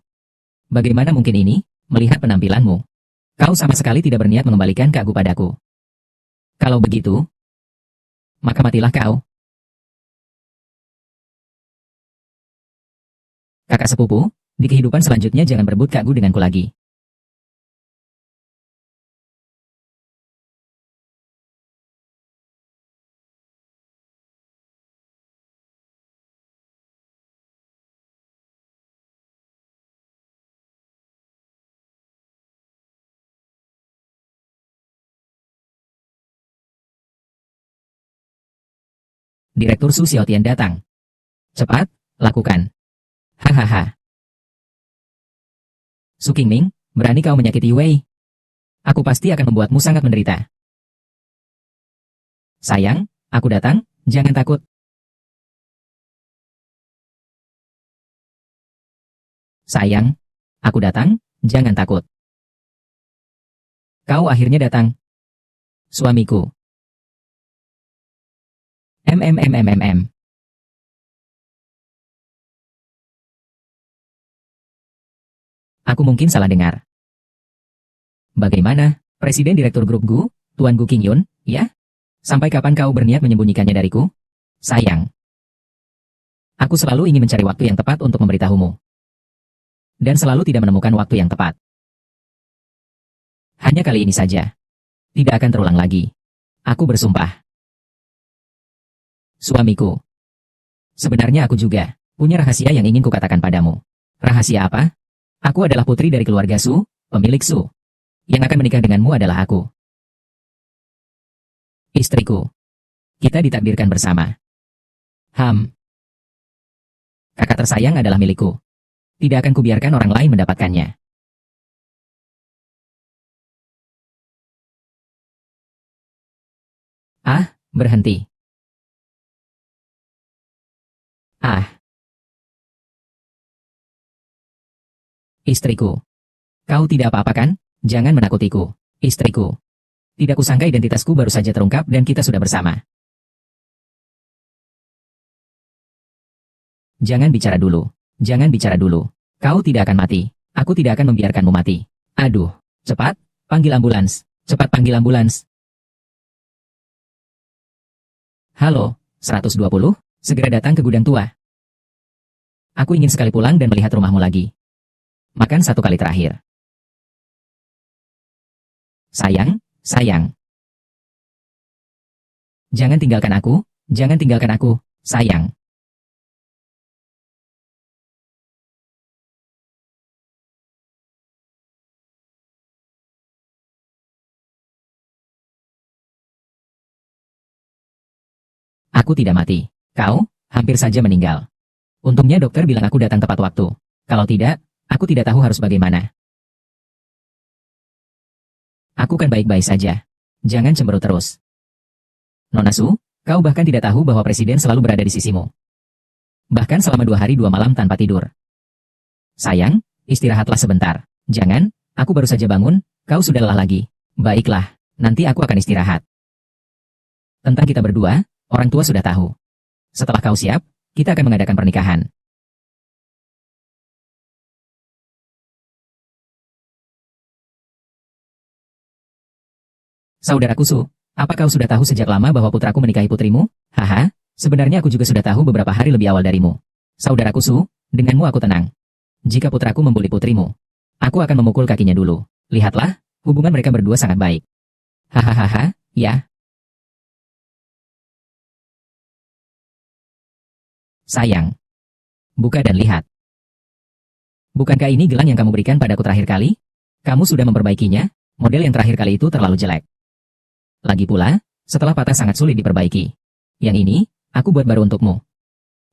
Bagaimana mungkin ini, melihat penampilanmu? Kau sama sekali tidak berniat mengembalikan Kak Gu padaku. Kalau begitu, maka matilah kau. Kakak sepupu, di kehidupan selanjutnya jangan berebut Kak Gu denganku lagi. Direktur Su Xiaotian datang. Cepat, lakukan. Hahaha. Su Qingming, berani kau menyakiti Wei? Aku pasti akan membuatmu sangat menderita. Sayang, aku datang, jangan takut. Sayang, aku datang, jangan takut. Kau akhirnya datang. Suamiku. MMMMMM. Aku mungkin salah dengar. Bagaimana, Presiden Direktur Grup Gu, Tuan Gu Qingyun, ya? Sampai kapan kau berniat menyembunyikannya dariku? Sayang. Aku selalu ingin mencari waktu yang tepat untuk memberitahumu. Dan selalu tidak menemukan waktu yang tepat. Hanya kali ini saja. Tidak akan terulang lagi. Aku bersumpah. Suamiku. Sebenarnya aku juga punya rahasia yang ingin kukatakan padamu. Rahasia apa? Aku adalah putri dari keluarga Su, pemilik Su. Yang akan menikah denganmu adalah aku. Istriku. Kita ditakdirkan bersama. Kakak tersayang adalah milikku. Tidak akan kubiarkan orang lain mendapatkannya. Ah, berhenti. Ah, istriku. Kau tidak apa-apa kan? Jangan menakutiku. Istriku. Tidak kusangka identitasku baru saja terungkap dan kita sudah bersama. Jangan bicara dulu. Jangan bicara dulu. Kau tidak akan mati. Aku tidak akan membiarkanmu mati. Aduh. Cepat, panggil ambulans. Cepat panggil ambulans. Halo, 120, segera datang ke gudang tua. Aku ingin sekali pulang dan melihat rumahmu lagi. Makan satu kali terakhir. Sayang, sayang. Jangan tinggalkan aku, jangan tinggalkan aku, sayang. Aku tidak mati. Kau, hampir saja meninggal. Untungnya dokter bilang aku datang tepat waktu. Kalau tidak, aku tidak tahu harus bagaimana. Aku kan baik-baik saja. Jangan cemberut terus. Nona Su, kau bahkan tidak tahu bahwa presiden selalu berada di sisimu. Bahkan selama 2 hari 2 malam tanpa tidur. Sayang, istirahatlah sebentar. Jangan, aku baru saja bangun, kau sudah lelah lagi. Baiklah, nanti aku akan istirahat. Tentang kita berdua, orang tua sudah tahu. Setelah kau siap, kita akan mengadakan pernikahan. Saudaraku Su, apa kau sudah tahu sejak lama bahwa putraku menikahi putrimu? Haha, sebenarnya aku juga sudah tahu beberapa hari lebih awal darimu. Saudaraku Su, denganmu aku tenang. Jika putraku membuli putrimu, aku akan memukul kakinya dulu. Lihatlah, hubungan mereka berdua sangat baik. Hahaha, ya. Sayang. Buka dan lihat. Bukankah ini gelang yang kamu berikan padaku terakhir kali? Kamu sudah memperbaikinya? Model yang terakhir kali itu terlalu jelek. Lagi pula, setelah patah sangat sulit diperbaiki. Yang ini, aku buat baru untukmu.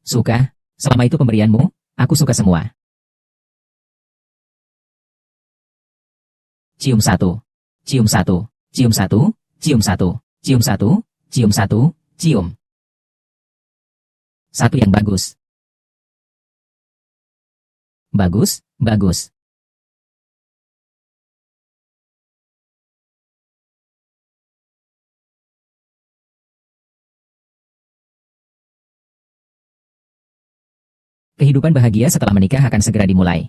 Suka? Selama itu pemberianmu, aku suka semua. Cium satu. Cium satu. Cium satu. Cium satu. Cium satu. Cium satu. Cium. Satu yang bagus. Bagus, bagus. Kehidupan bahagia setelah menikah akan segera dimulai.